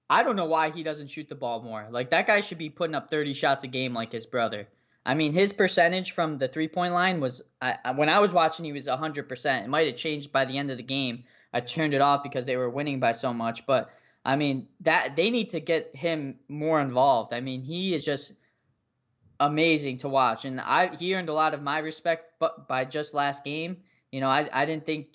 I don't know why he doesn't shoot the ball more. Like that guy should be putting up 30 shots a game like his brother. I mean, his percentage from the 3-point line was when I was watching, he was 100%. It might have changed by the end of the game. I turned it off because they were winning by so much, but I mean, that they need to get him more involved. I mean, he is just amazing to watch, and he earned a lot of my respect, but by just last game, I didn't think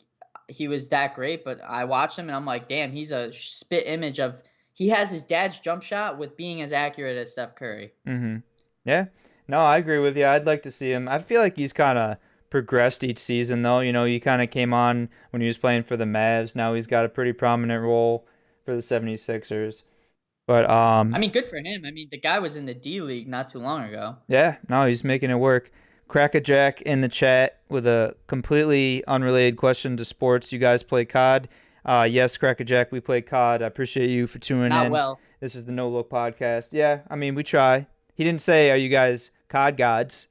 he was that great, but I watched him and I'm like, damn, he's a spit image of. He has his dad's jump shot with being as accurate as Steph Curry. Mm-hmm. Yeah. No, I agree with you. I'd like to see him. I feel like he's kind of progressed each season, though. He kind of came on when he was playing for the Mavs. Now he's got a pretty prominent role for the 76ers. But I mean, good for him. I mean, the guy was in the D League not too long ago. yeah, no, he's making it work. Crackajack in the chat with a completely unrelated question to sports. You guys play COD? Yes, Crackajack, we play COD. I appreciate you for tuning Not in. well. This is the No Look podcast. Yeah, I mean, we try. He didn't say, "Are you guys COD gods?"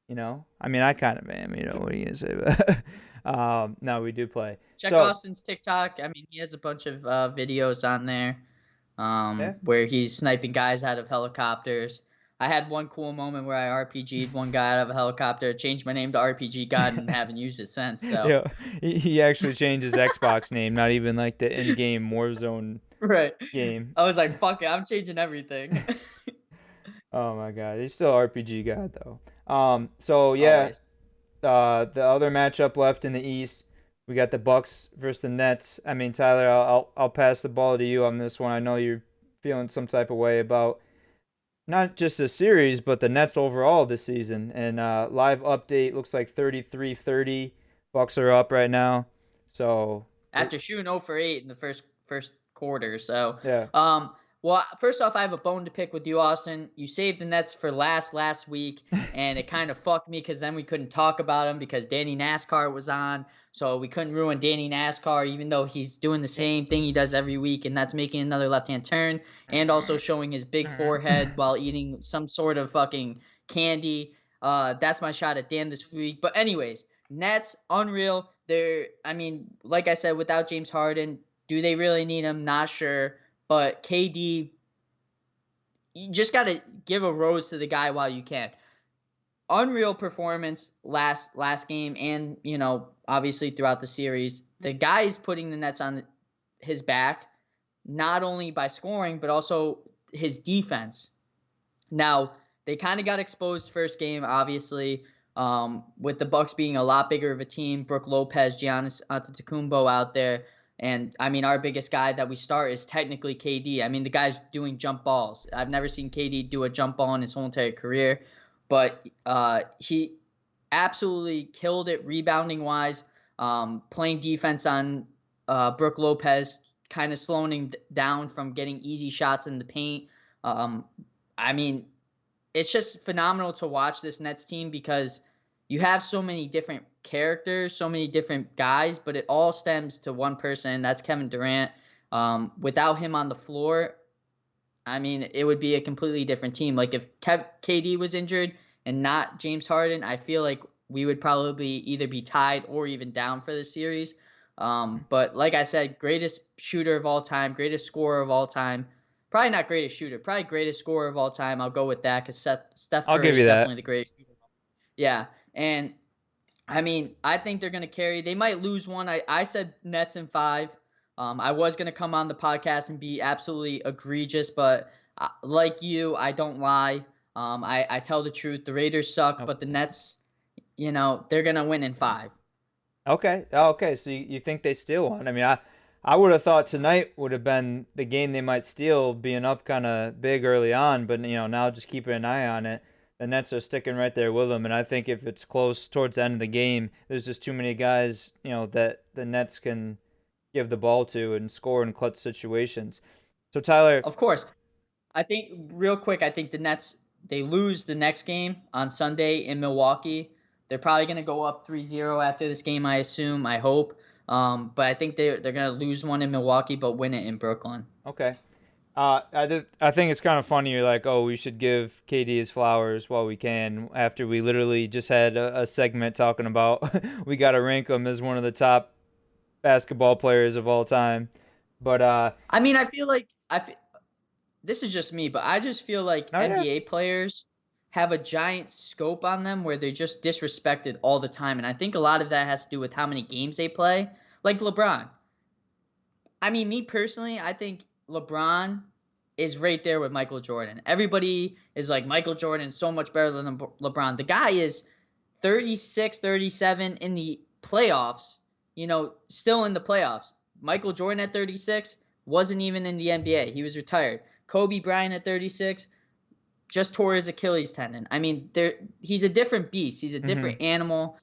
I mean, I kind of am. What are you gonna say? No, we do play. Check So Austin's TikTok. I mean, he has a bunch of videos on there, yeah, where he's sniping guys out of helicopters. I had one cool moment where I RPG'd one guy out of a helicopter, changed my name to RPG God, and haven't used it since. So yeah, he actually changed his Xbox name, not even like the in-game Warzone right, game. I was like, fuck it, I'm changing everything. Oh my God, he's still RPG god though. So yeah, Always. the other matchup left in the East, we got the Bucks versus the Nets. I mean, Tyler, I'll pass the ball to you on this one. I know you're feeling some type of way about not just the series, but the Nets overall this season. And live update looks like 33-30. Bucks are up right now. So After shooting 0 for 8 in the first quarter. So, yeah. well, first off, I have a bone to pick with you, Austin. You saved the Nets for last week, and it kind of fucked me because then we couldn't talk about him because Danny NASCAR was on. So we couldn't ruin Danny NASCAR, even though he's doing the same thing he does every week, and that's making another left-hand turn and also showing his big forehead while eating some sort of fucking candy. That's my shot at Dan this week. But anyways, Nets, unreal. I mean, like I said, without James Harden, do they really need him? Not sure. But KD, you just got to give a rose to the guy while you can. Unreal performance last game, and obviously throughout the series. The guy is putting the Nets on his back, not only by scoring but also his defense. Now they kind of got exposed first game, obviously, with the Bucks being a lot bigger of a team. Brook Lopez, Giannis Antetokounmpo out there. And, I mean, our biggest guy that we start is technically KD. I mean, the guy's doing jump balls. I've never seen KD do a jump ball in his whole entire career. But he absolutely killed it rebounding-wise, playing defense on Brook Lopez, kind of slowing him down from getting easy shots in the paint. I mean, it's just phenomenal to watch this Nets team because you have so many different characters, so many different guys, but it all stems to one person, and that's Kevin Durant. Without him on the floor, I mean, it would be a completely different team. Like if KD was injured and not James Harden, I feel like we would probably either be tied or even down for the series. But like I said, greatest shooter of all time, greatest scorer of all time. Probably not greatest shooter, probably greatest scorer of all time. I'll go with that because Steph I'll Curry give is you definitely that. the greatest shooter. Yeah, and I mean, I think they're going to carry. They might lose one. I said Nets in 5. I was going to come on the podcast and be absolutely egregious, but like you, I don't lie. I tell the truth. The Raiders suck, Nope. but the Nets, they're going to win in 5. Okay. Okay. So you think they steal one? I mean, I would have thought tonight would have been the game they might steal, being up kind of big early on. But now just keeping an eye on it. The Nets are sticking right there with them, and I think if it's close towards the end of the game, there's just too many guys, that the Nets can give the ball to and score in clutch situations. So Tyler, Of course. I think real quick, I think the Nets they lose the next game on Sunday in Milwaukee. They're probably going to go up 3-0 after this game, I assume, I hope. But I think they're going to lose one in Milwaukee but win it in Brooklyn. okay. I think it's kind of funny. You're like, oh, we should give KD his flowers while we can. After we literally just had a segment talking about we got to rank him as one of the top basketball players of all time. But I mean, I feel like this is just me, but I just feel like oh yeah, NBA players have a giant scope on them where they're just disrespected all the time, and I think a lot of that has to do with how many games they play. Like LeBron. I mean, me personally, I think LeBron is right there with Michael Jordan. Everybody is like Michael Jordan so much better than LeBron. The guy is 36, 37 in the playoffs, still in the playoffs. Michael Jordan at 36 wasn't even in the NBA. He was retired. Kobe Bryant at 36 just tore his Achilles tendon. I mean, he's a different beast. He's a Hmm. different animal.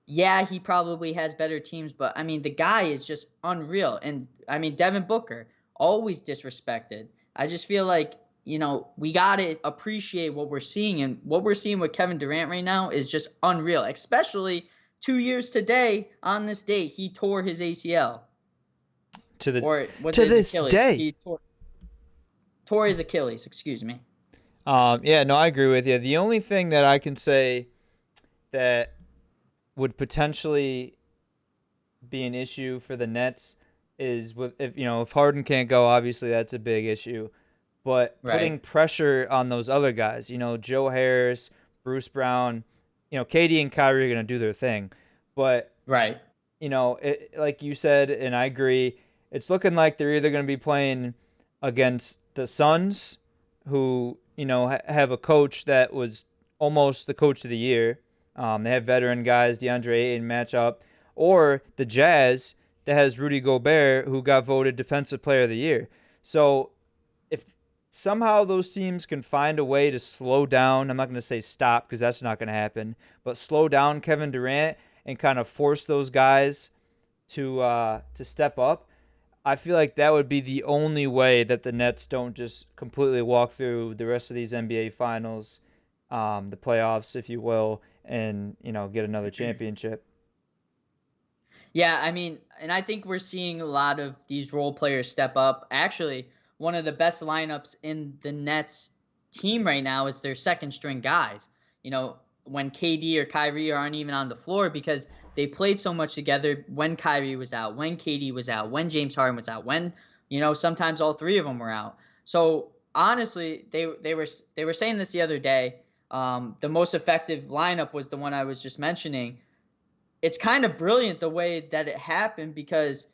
Yeah, he probably has better teams, but I mean, the guy is just unreal. And I mean, Devin Booker, always disrespected. I just feel like, we got to appreciate what we're seeing. And what we're seeing with Kevin Durant right now is just unreal, especially 2 years today on this date, he tore his ACL. To the Or was to it his this Achilles? day. He tore his Achilles, excuse me. Yeah, no, I agree with you. The only thing that I can say that would potentially be an issue for the Nets is with if Harden can't go, obviously that's a big issue. But Right, putting pressure on those other guys, Joe Harris, Bruce Brown, KD and Kyrie are gonna do their thing, but right. like you said, and I agree, it's looking like they're either going to be playing against the Suns, who have a coach that was almost the coach of the year. They have veteran guys, DeAndre Ayton match up, or the Jazz that has Rudy Gobert, who got voted Defensive Player of the Year. So if somehow those teams can find a way to slow down, I'm not going to say stop because that's not going to happen, but slow down Kevin Durant and kind of force those guys to step up. I feel like that would be the only way that the Nets don't just completely walk through the rest of these NBA finals, the playoffs, if you will, and get another championship. Yeah, I mean, and I think we're seeing a lot of these role players step up. Actually, one of the best lineups in the Nets team right now is their second string guys. When KD or Kyrie aren't even on the floor because they played so much together when Kyrie was out, when KD was out, when James Harden was out, when, sometimes all three of them were out. So honestly, they were saying this the other day. The most effective lineup was the one I was just mentioning. It's kind of brilliant the way that it happened because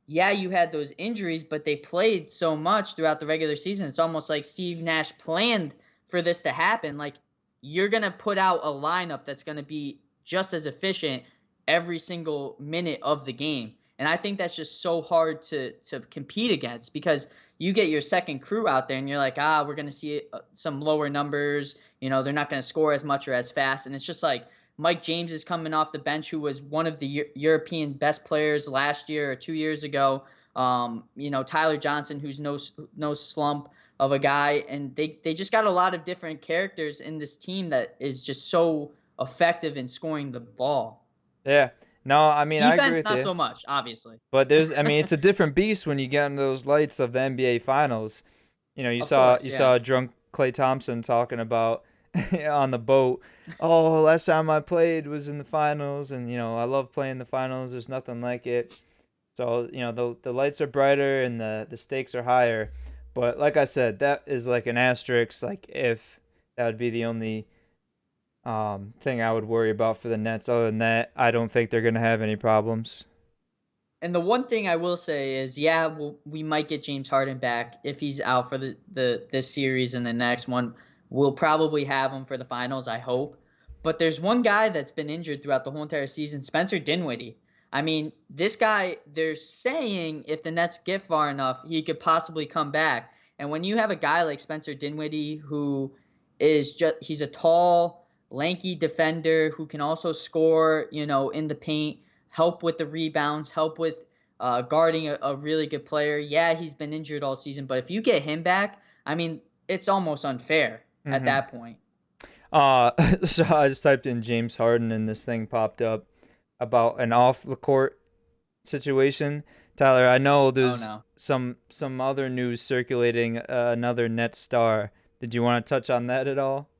yeah, you had those injuries, but they played so much throughout the regular season. It's almost like Steve Nash planned for this to happen. Like you're going to put out a lineup that's going to be just as efficient every single minute of the game. And I think that's just so hard to compete against because you get your second crew out there and you're like, we're going to see some lower numbers. They're not going to score as much or as fast. And it's just like, Mike James is coming off the bench, who was one of the European best players last year or 2 years ago. Tyler Johnson, who's no slump of a guy, and they just got a lot of different characters in this team that is just so effective in scoring the ball. Yeah. No, I mean I agree Defense, with not you. so much, obviously. But I mean, it's a different beast when you get into those lights of the NBA Finals. You Of saw course, you yeah. saw drunk Clay Thompson talking about on the boat. Oh, last time I played was in the finals, and I love playing the finals. There's nothing like it. So the lights are brighter and the stakes are higher. But like I said, that is like an asterisk. Like if that would be the only thing I would worry about for the Nets. Other than that, I don't think they're gonna have any problems. And the one thing I will say is, yeah, we might get James Harden back if he's out for the this series and the next one. We'll probably have him for the finals, I hope. But there's one guy that's been injured throughout the whole entire season, Spencer Dinwiddie. I mean, this guy, they're saying if the Nets get far enough, he could possibly come back. And when you have a guy like Spencer Dinwiddie who he's a tall, lanky defender who can also score, in the paint, help with the rebounds, help with guarding a really good player. Yeah, he's been injured all season, but if you get him back, I mean, it's almost unfair at Mm-hmm. that point. Uh, so I just typed in James Harden and this thing popped up about an off the court situation. Tyler, I know Oh there's no. some other news circulating. Another net star. Did you want to touch on that at all?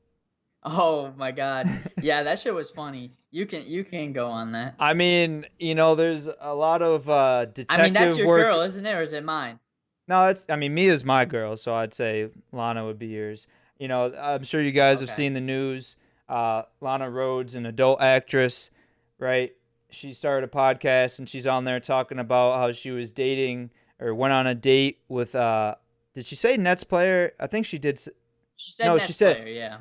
Oh my God. Yeah, that shit was funny. You can go on that. I mean, there's a lot of I mean, that's detective your work. girl, isn't it, or is it mine? No, I mean, Mia's my girl, so I'd say Lana would be yours. I'm sure you guys have Okay. seen the news. Lana Rhodes, an adult actress, right? She started a podcast and she's on there talking about how she was dating or went on a date with Did she say Nets player? I think she did. She said No, she Nets said. player, yeah.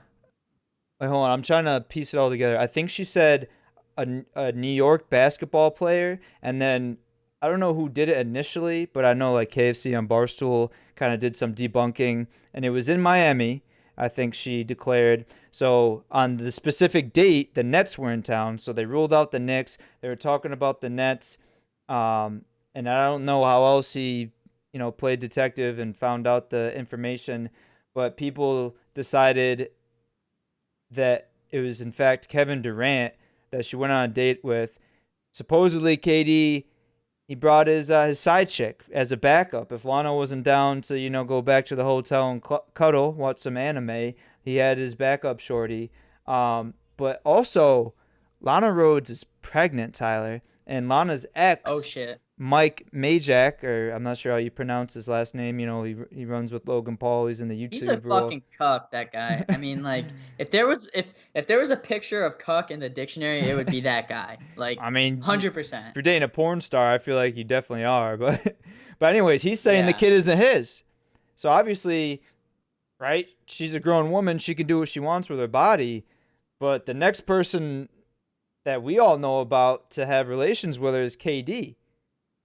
Wait, hold on. I'm trying to piece it all together. I think she said a New York basketball player, and then I don't know who did it initially, but I know like KFC on Barstool kind of did some debunking, and it was in Miami. I think she declared. So on the specific date, the Nets were in town, so they ruled out the Knicks. They were talking about the Nets, and I don't know how else he, played detective and found out the information, but people decided that it was in fact Kevin Durant that she went on a date with. Supposedly, KD, he brought his side chick as a backup. If Lana wasn't down to go back to the hotel and cuddle, watch some anime, he had his backup shorty. But also, Lana Rhodes is pregnant, Tyler, and Lana's Oh ex, shit. Mike Majak, or I'm not sure how you pronounce his last name. He runs with Logan Paul. He's in the He's a YouTube rule. fucking cuck, that guy. I mean, like, if there was a picture of cuck in the dictionary, it would be that guy. Like, I mean, if 100%. you're dating a porn star, I feel like you definitely are. But anyways, he's saying the Yeah. kid isn't his. So obviously, right? She's a grown woman. She can do what she wants with her body. But the next person that we all know about to have relations with her is KD.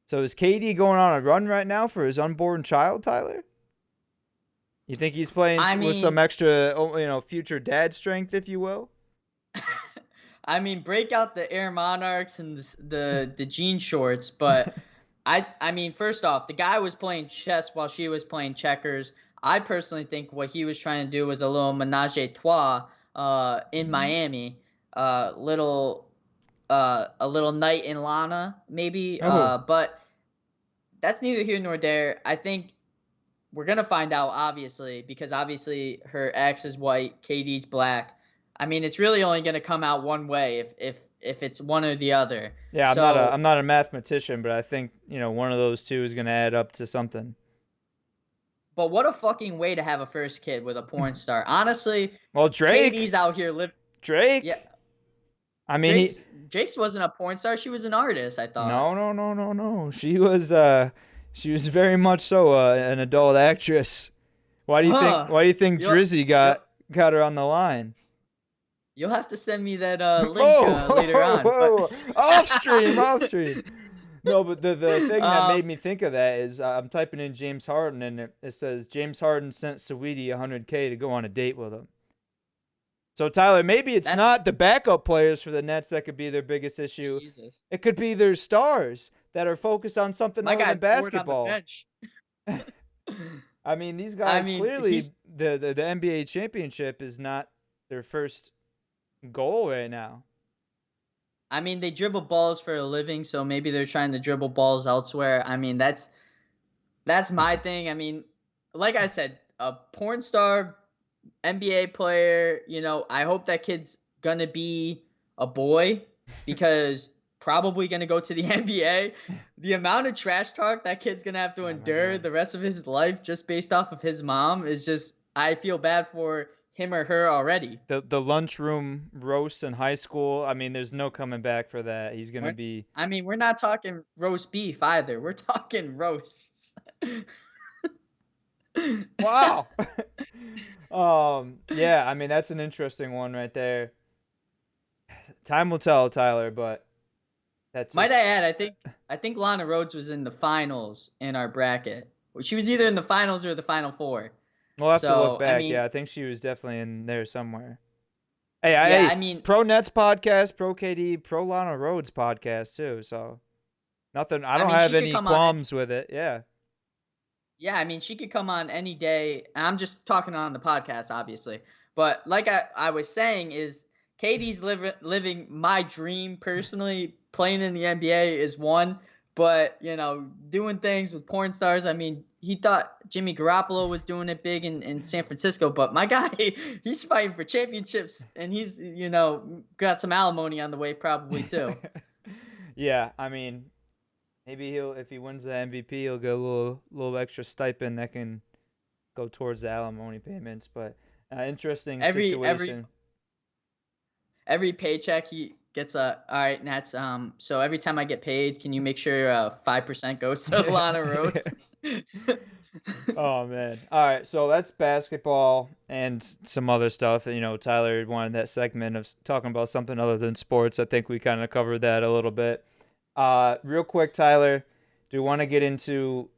So is KD going on a run right now for his unborn child, Tyler? You think he's playing I with some mean, extra, future dad strength, if you will? I mean, break out the Air Monarchs and the jean shorts, but I mean, first off, the guy was playing chess while she was playing checkers. I personally think what he was trying to do was a little menage a trois in Miami. Little a little night in Lana, maybe. Oh, But that's neither here nor there. I think we're gonna find out, obviously, because obviously her ex is white, KD's black. I mean, it's really only gonna come out one way if it's one or the other. yeah. I'm So, not a mathematician, but I think one of those two is gonna add up to something. but what a fucking way to have a first kid with a porn star. Honestly, Well, KD's out here live. Yeah, Drake. I mean, he. Jake's wasn't a porn star. She was an artist, I thought. No, no, no, no, no. She was very much so an adult actress. Why do you think? Huh? Why do you think You'll Drizzy you'll got her on the line? you'll have to send me that link Whoa, later whoa, on. But whoa! Off stream, off stream. No, but the thing that um, made me think of that is I'm typing in James Harden and it says James Harden sent Saweetie 100K to go on a date with him. So Tyler, maybe it's that's not the backup players for the Nets that could be their biggest issue. Jesus. It could be their stars that are focused on something My other than guy's bored on the basketball. bench. I mean, these I guys mean, clearly he's. the NBA championship is not their first goal right now. I mean, they dribble balls for a living, so maybe they're trying to dribble balls elsewhere. I mean, that's my thing. I mean, like I said, a porn star, NBA player. I hope that kid's gonna be a boy because probably gonna go to the NBA. The amount of trash talk that kid's gonna have to Oh my endure god. the rest of his life just based off of his mom is just. I feel bad for him or her already. The lunchroom roast in high school. I mean, there's no coming back for that. He's gonna We're, be I mean, we're not talking roast beef either. We're talking roasts. wow. Yeah, I mean that's an interesting one right there. Time will tell, Tyler, but that's Might I just add, I think Lana Rhodes was in the finals in our bracket. Well, she was either in the finals or the final four. we'll have to look So I back. mean, Yeah, I think she was definitely in there somewhere. yeah, Hey, I mean, Pro Nets podcast, Pro KD, Pro Lana Rhodes podcast too. So nothing. I I don't mean, have she could any come on. qualms with it. Yeah. Yeah, I mean, she could come on any day. I'm just talking on the podcast, obviously. But like I was saying, is Katie's living my dream personally. Playing in the NBA is one, but doing things with porn stars. I mean, he thought Jimmy Garoppolo was doing it big in San Francisco, but my guy, he's fighting for championships, and he's got some alimony on the way probably too. Yeah, I mean, maybe he'll if he wins the MVP, he'll get a little extra stipend that can go towards the alimony payments. But interesting Every situation. every paycheck he gets a all right, Nats. So every time I get paid, can you make sure 5% goes to Lana Rhodes? Oh man. All right, so that's basketball and some other stuff. Tyler wanted that segment of talking about something other than sports. I think we kind of covered that a little bit. Real quick, Tyler, do you want to get into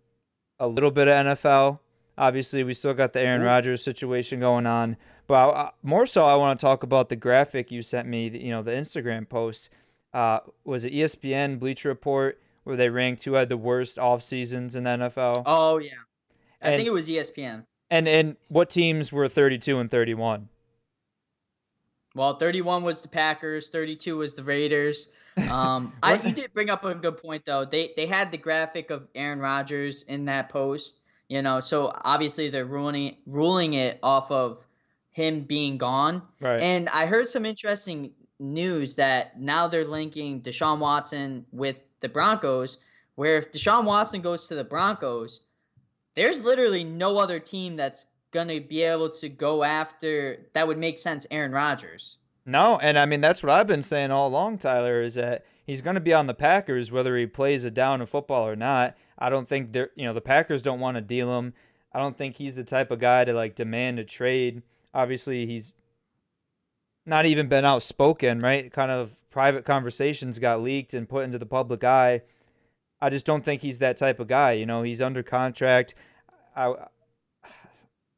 a little bit of NFL? Obviously, we still got the Aaron Ooh. Rodgers situation going on, but more so, I want to talk about the graphic you sent me. The Instagram post. Was it ESPN Bleacher Report where they ranked who had the worst off seasons in the NFL? Oh yeah, I think And it was ESPN. and what teams were 32 and 31? Well, 31 was the Packers, 32 was the Raiders. I What? you did bring up a good point though. They had the graphic of Aaron Rodgers in that post, so obviously they're ruling it off of him being gone. Right. And I heard some interesting news that now they're linking Deshaun Watson with the Broncos, where if Deshaun Watson goes to the Broncos, there's literally no other team that's gonna be able to go after that would make sense Aaron Rodgers. No, and I mean that's what I've been saying all along, Tyler, is that he's going to be on the Packers whether he plays a down of football or not. I don't think the Packers don't want to deal him. I don't think he's the type of guy to like demand a trade. Obviously, he's not even been outspoken, right? Kind of private conversations got leaked and put into the public eye. I just don't think he's that type of guy. He's under contract. I,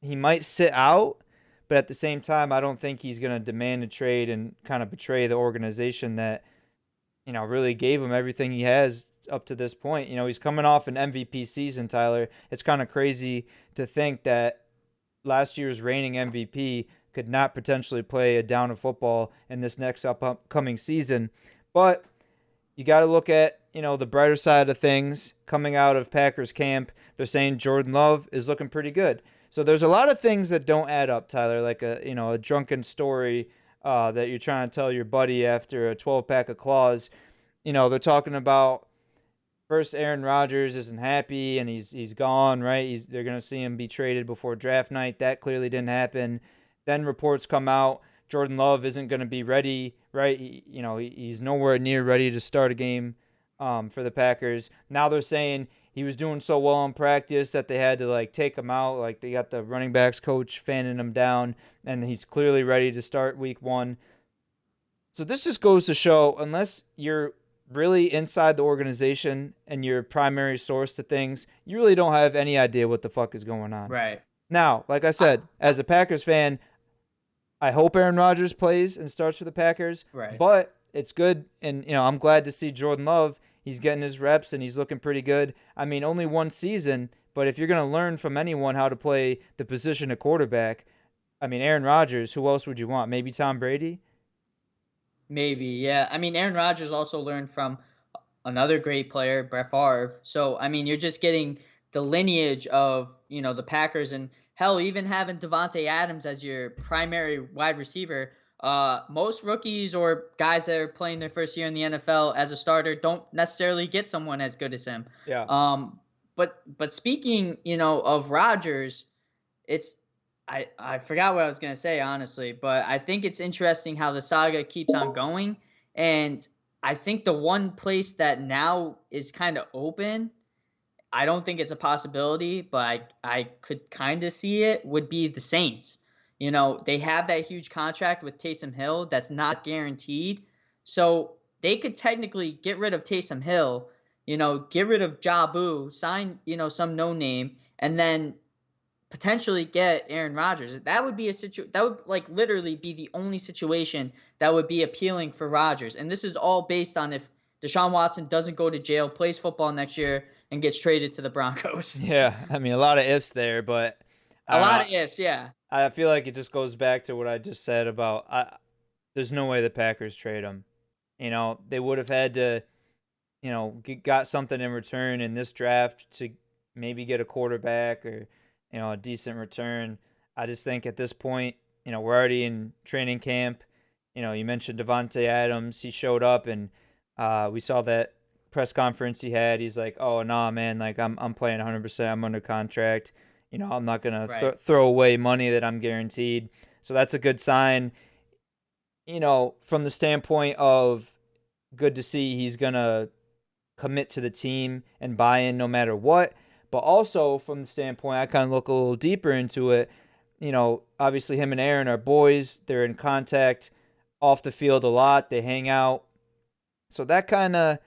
he might sit out, but at the same time, I don't think he's going to demand a trade and kind of betray the organization that, really gave him everything he has up to this point. He's coming off an MVP season, Tyler. It's kind of crazy to think that last year's reigning MVP could not potentially play a down of football in this next upcoming season. But you got to look at, the brighter side of things coming out of Packers camp. They're saying Jordan Love is looking pretty good. So there's a lot of things that don't add up, Tyler, like a drunken story that you're trying to tell your buddy after a 12 pack of claws. They're talking about first Aaron Rodgers isn't happy and he's gone, right? They're going to see him be traded before draft night. That clearly didn't happen. Then reports come out Jordan Love isn't going to be ready, right? He's nowhere near ready to start a game for the Packers. Now they're saying he was doing so well in practice that they had to like take him out. Like they got the running backs coach fanning him down, and he's clearly ready to start week 1. So this just goes to show, unless you're really inside the organization and you're a primary source to things, you really don't have any idea what the fuck is going on. Right. Now, like I I, said, as a Packers fan, I hope Aaron Rodgers plays and starts for the Packers, right. but it's good, and I'm glad to see Jordan Love. He's getting his reps and he's looking pretty good. I mean, only one season, but if you're gonna learn from anyone how to play the position of quarterback, I mean, Aaron Rodgers. Who else would you want? Maybe Tom Brady. Maybe, yeah. I mean, Aaron Rodgers also learned from another great player, Brett Favre. So, I mean, you're just getting the lineage of, the Packers and hell, even having Devontae Adams as your primary wide receiver. Most rookies or guys that are playing their first year in the NFL as a starter don't necessarily get someone as good as him. Yeah. But speaking, of Rodgers, it's I forgot what I was gonna say honestly, but I think it's interesting how the saga keeps on going, and I think the one place that now is kind of open, I don't think it's a possibility, but I could kind of see it would be the Saints. They have that huge contract with Taysom Hill that's not guaranteed, so they could technically get rid of Taysom Hill, get rid of Jabu, sign some no name, and then potentially get Aaron Rodgers. That would be that would like literally be the only situation that would be appealing for Rodgers. And this is all based on if Deshaun Watson doesn't go to jail, plays football next year, and gets traded to the Broncos. Yeah. I mean, a lot of ifs there, but I A don't lot know. of ifs, yeah. I feel like it just goes back to what I just said about there's no way the Packers trade him. They would have had to, got something in return in this draft to maybe get a quarterback or, a decent return. I just think at this point, we're already in training camp. You mentioned Devontae Adams. He showed up and we saw that press conference he had. He's like, "Oh, nah, man, like I'm playing 100%. I'm under contract. I'm not going to Right. throw away money that I'm guaranteed." So that's a good sign, from the standpoint of good to see he's going to commit to the team and buy in no matter what. But also from the standpoint, I kind of look a little deeper into it. Obviously him and Aaron are boys. They're in contact off the field a lot. They hang out. So that kind of,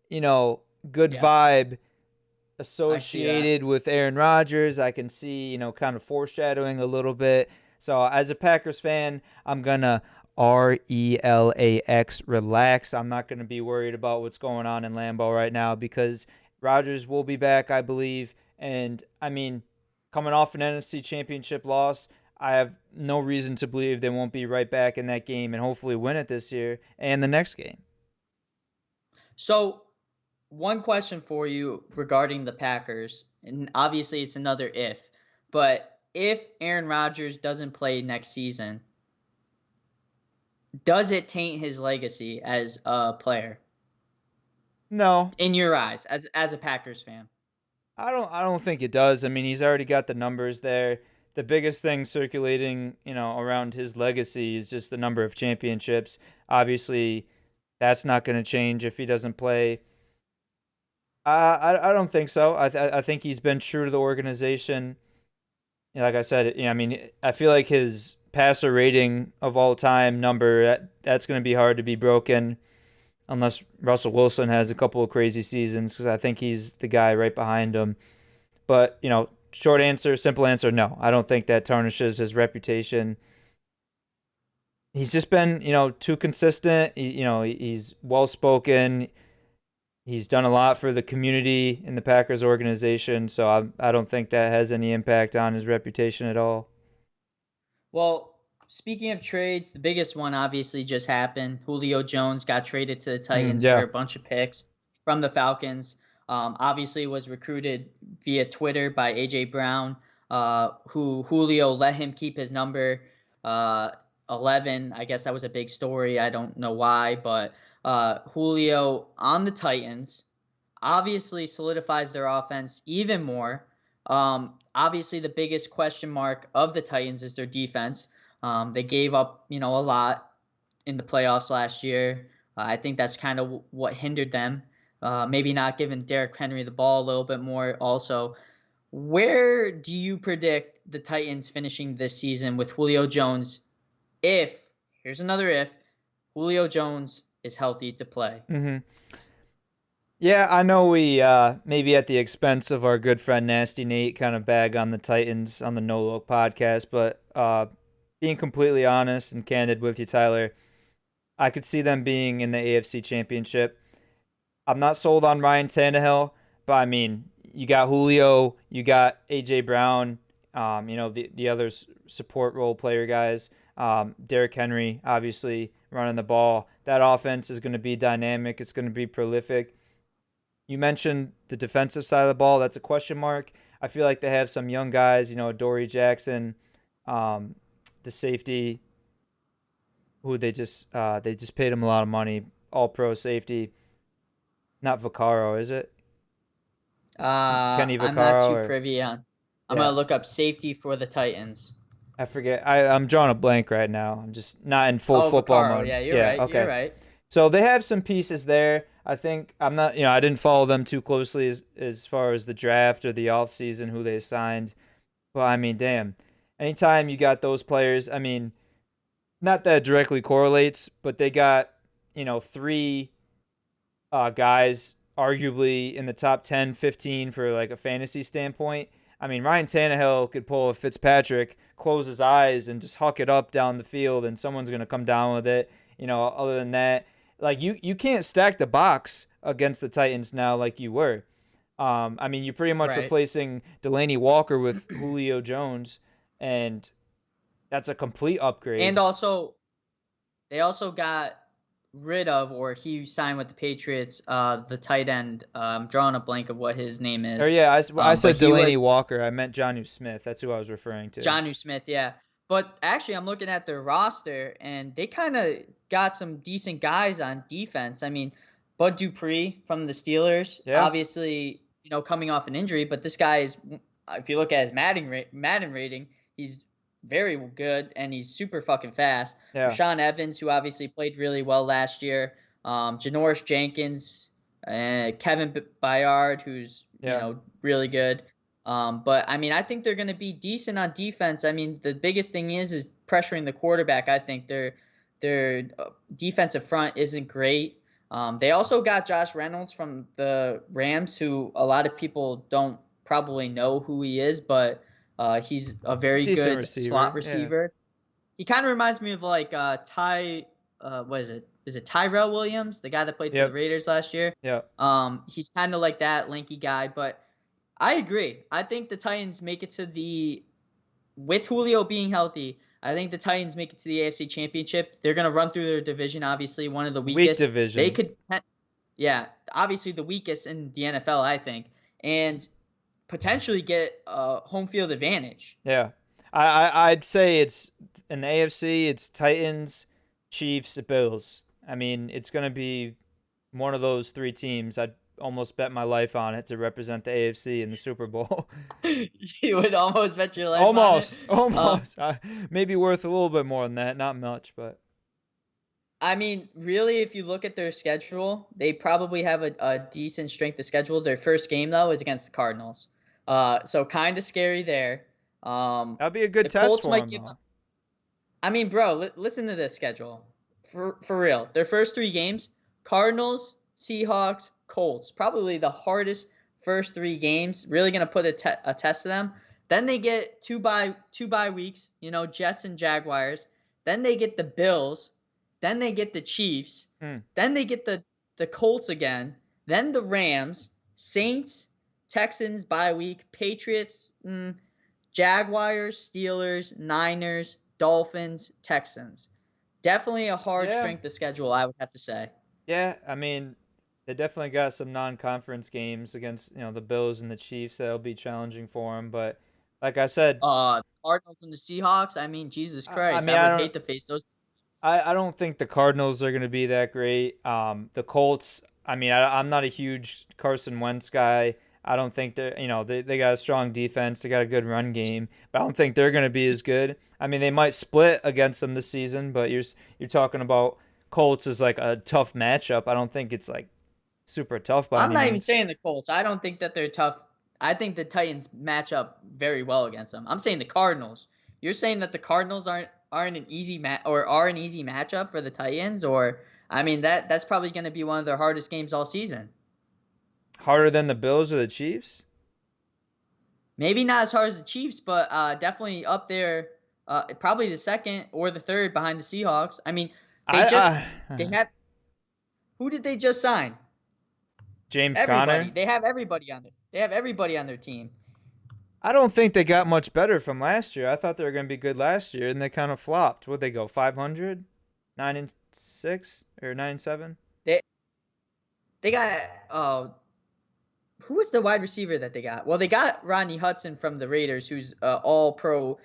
you know, good Yeah, vibe I see that. associated with Aaron Rodgers. I can see, kind of foreshadowing a little bit. So as a Packers fan, I'm going to relax, relax. I'm not going to be worried about what's going on in Lambeau right now because Rodgers will be back, I believe. And I mean, coming off an NFC championship loss, I have no reason to believe they won't be right back in that game and hopefully win it this year and the next game. So, one question for you regarding the Packers, and obviously it's another if, but if Aaron Rodgers doesn't play next season, does it taint his legacy as a player No, in your eyes as a Packers fan? I don't think it does. I mean, he's already got the numbers there. The biggest thing circulating, around his legacy is just the number of championships. Obviously, that's not going to change if he doesn't play. I don't think so. I think he's been true to the organization. Like I said, I mean, I feel like his passer rating of all time number that's going to be hard to be broken unless Russell Wilson has a couple of crazy seasons because I think he's the guy right behind him. But, short answer, simple answer, no. I don't think that tarnishes his reputation. He's just been, too consistent. He's well spoken. He's done a lot for the community in the Packers organization, so I don't think that has any impact on his reputation at all. Well, speaking of trades, the biggest one obviously just happened. Julio Jones got traded to the Titans for Yeah. a bunch of picks from the Falcons. Obviously was recruited via Twitter by AJ Brown, who Julio let him keep his number, uh, 11. I guess that was a big story. I don't know why, but Julio on the Titans obviously solidifies their offense even more. Obviously, the biggest question mark of the Titans is their defense. They gave up, a lot in the playoffs last year. I think that's kind of what hindered them. Maybe not giving Derrick Henry the ball a little bit more. Also, where do you predict the Titans finishing this season with Julio Jones? If here's another if Julio Jones is healthy to play. hmm Yeah, I know we maybe at the expense of our good friend Nasty Nate kind of bag on the Titans on the No Look podcast, but being completely honest and candid with you, Tyler, I could see them being in the AFC Championship. I'm not sold on Ryan Tannehill, but I mean, you got Julio, you got AJ Brown, the other support role player guys, Derrick Henry, obviously running the ball. That offense is going to be dynamic. It's going to be prolific. You mentioned the defensive side of the ball. That's a question mark. I feel like they have some young guys. Dory Jackson, um, the safety, who they just paid him a lot of money. All pro safety, not Vaccaro, is it? Kenny I'm not Vaccaro too or privy on. I'm yeah, gonna look up safety for the Titans. I forget. I'm drawing a blank right now. I'm just not in full Oh, football Vaccaro. mode. Yeah, you're Yeah, right. You're okay. right. So they have some pieces there. I think I'm not, I didn't follow them too closely as far as the draft or the offseason, who they signed. But I mean, damn. Anytime you got those players, I mean, not that it directly correlates, but they got, three guys arguably in the top 10, 15 for like a fantasy standpoint. I mean, Ryan Tannehill could pull a Fitzpatrick, close his eyes, and just huck it up down the field, and someone's going to come down with it. Other than that, like you can't stack the box against the Titans now like you were. I mean, you're pretty much Right. replacing Delaney Walker with Julio Jones, and that's a complete And upgrade. also, they also got rid of, or he signed with the Patriots, the tight end. I'm drawing a blank of what his name Or is. yeah, I But said he was Delaney Walker. I meant Jonnu Smith. That's who I was referring to. Jonnu Smith, yeah. But actually, I'm looking at their roster, and they kind of got some decent guys on defense. I mean, Bud Dupree from the Steelers, Yeah, obviously, coming off an injury, but this guy is, if you look at his Madden rating, he's very good, and he's super fucking fast. yeah, Rashawn Evans, who obviously played really well last year, Janoris Jenkins, Kevin Byard, who's, yeah. really good. But I mean, I think they're going to be decent on defense. I mean, the biggest thing is pressuring the quarterback. I think their defensive front isn't great. They also got Josh Reynolds from the Rams, who a lot of people don't probably know who he is, but he's a It's a very decent good slot receiver. Yeah. receiver. He kind of reminds me of like what is it? Is it Tyrell Williams, the guy that played for the Yep. Raiders last year? Yep. He's kind of like that lanky guy, but I agree. I think the Titans make it to the with Julio being healthy. I think the Titans make it to the AFC Championship. They're gonna run through their division, obviously one of the Weak weakest. They division. could, yeah, obviously the weakest in the NFL, I think, and potentially get a home field advantage. Yeah. I'd say it's in the AFC. It's Titans, Chiefs, Bills. I mean, it's gonna be one of those three teams. I'd almost bet my life on it to represent the AFC in the Super Bowl. You would almost bet your life on it. Almost, Um, almost. Maybe worth a little bit more than that. Not much, but I mean, really, if you look at their schedule, they probably have a decent strength of schedule. Their first game, though, is against the Cardinals. So kind of scary there. that'd be a good The test Colts for might him, give. though. I mean, bro, listen to this schedule. For real, their first three games: Cardinals, Seahawks, Colts. Probably the hardest first three games. Really gonna put a test to them. Then they get two bye weeks. You know, Jets and Jaguars. Then they get the Bills. Then they get the Chiefs. Hmm. Then they get the Colts again. Then the Rams, Saints, Texans bye week, Patriots. Jaguars, Steelers, Niners, Dolphins, Texans. Definitely a hard Yeah, strength of schedule, I would have to say. yeah. I mean, they definitely got some non-conference games against the Bills and the Chiefs that'll be challenging for him. But like I said, Cardinals and the Seahawks. I mean, Jesus I Christ, mean, I would hate to face those. I don't think the Cardinals are going to be that great. The Colts, I mean, I'm not a huge Carson Wentz guy. I don't think they got a strong defense. They got a good run game, but I don't think they're going to be as good. I mean, they might split against them this season, but you're talking about Colts is like a tough matchup. I don't think it's like super tough by I'm any not even means. saying the Colts. I don't think that they're tough. I think the Titans match up very well against them. I'm saying the Cardinals. You're saying that the Cardinals aren't an easy or are an easy matchup for the Titans, or I mean that's probably going to be one of their hardest games all season. Harder than the Bills or the Chiefs? Maybe not as hard as the Chiefs, but definitely up there. Probably the second or the third behind the Seahawks. I mean, they just they I have who did they just sign? James Everybody. Conner. They have everybody on there. They have everybody on their team. I don't think they got much better from last year. I thought they were going to be good last year, and they kind of flopped. Would they go 500, 9-6, or 9-7? They they got who was the wide receiver that they got? Well, they got Rodney Hudson from the Raiders, who's all pro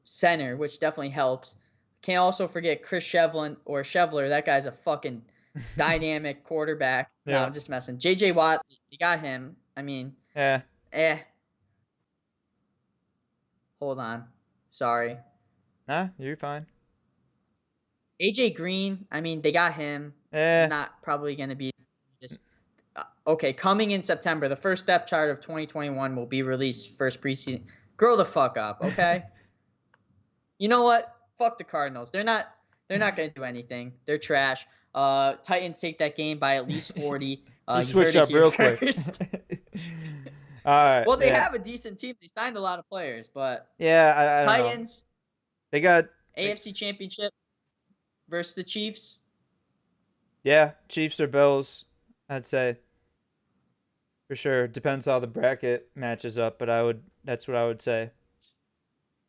center, which definitely helps. Can't also forget Chris Shevlin or Shevler. That guy's a fucking dynamic quarterback. No, Yeah, I'm just messing. JJ Watt, they got him. I mean, yeah. eh. Hold on. Sorry. Nah, you're fine. AJ Green, I mean, they got him. Eh, Not probably going to be just okay. Coming in September, the first depth chart of 2021 will be released first preseason. Grow the fuck up, okay? You know what? Fuck the Cardinals. They're not going to do anything. They're trash. Titans take that game by at least 40. you You heard switched it up here real quick. first. All right, Well, they yeah, have a decent team. They signed a lot of players, but yeah. I don't know. Titans, They got, AFC Championship versus the Chiefs. yeah, Chiefs or Bills. I'd say for sure. Depends how the bracket matches up, but I would. That's what I would say.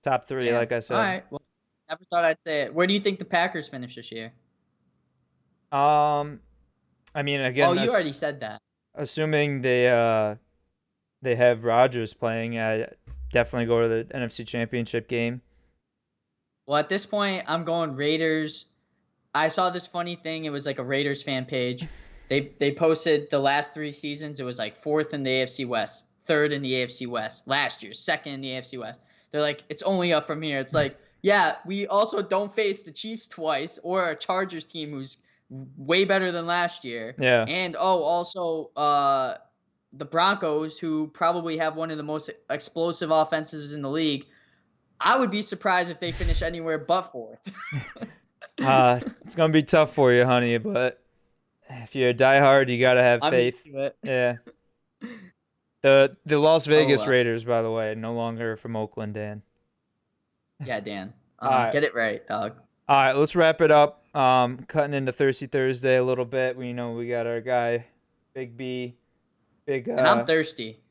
Top three, Damn. like I All said. right. Well, never thought I'd say it. Where do you think the Packers finish this year? Um, I mean, Oh, again, you already said that. assuming they have Rodgers playing, I definitely go to the NFC Championship game. Well, at this point, I'm going Raiders. I saw this funny thing. It was like a Raiders fan page. They posted the last three seasons. It was like fourth in the AFC West, third in the AFC West last year, second in the AFC West. They're like, it's only up from here. It's like, yeah, we also don't face the Chiefs twice or a Chargers team who's way better than last year. Yeah, And also the Broncos, who probably have one of the most explosive offenses in the league, I would be surprised if they finish anywhere but fourth. It's gonna be tough for you, honey, but if you're a diehard, you gotta have I'm used faith. to it. Yeah. The Las Oh Vegas well. Raiders, by the way, no longer from Oakland, Dan. Yeah, Dan. All right. Get it right, dog. All right, let's wrap it up. Cutting into Thirsty Thursday a little bit. We got our guy, Big B, big And I'm thirsty.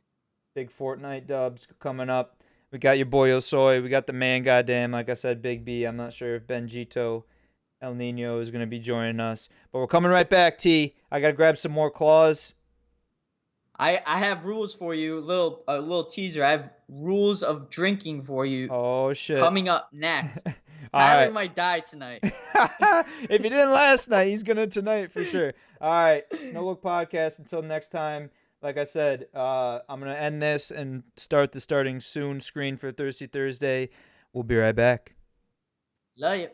big Fortnite dubs coming up. We got your boy Osoy. We got the man, goddamn. Like I said, Big B. I'm not sure if Benjito El Nino is gonna be joining us, but we're coming right back. T. I gotta grab some more claws. I have rules for you. A little teaser. I have rules of drinking for you Oh shit. coming up next. All Tyler right. might die tonight. If he didn't last night, he's gonna tonight for sure. All right, No Look Podcast. Until next time, like I said, I'm gonna end this and start the starting soon screen for Thirsty Thursday. We'll be right back. Love you.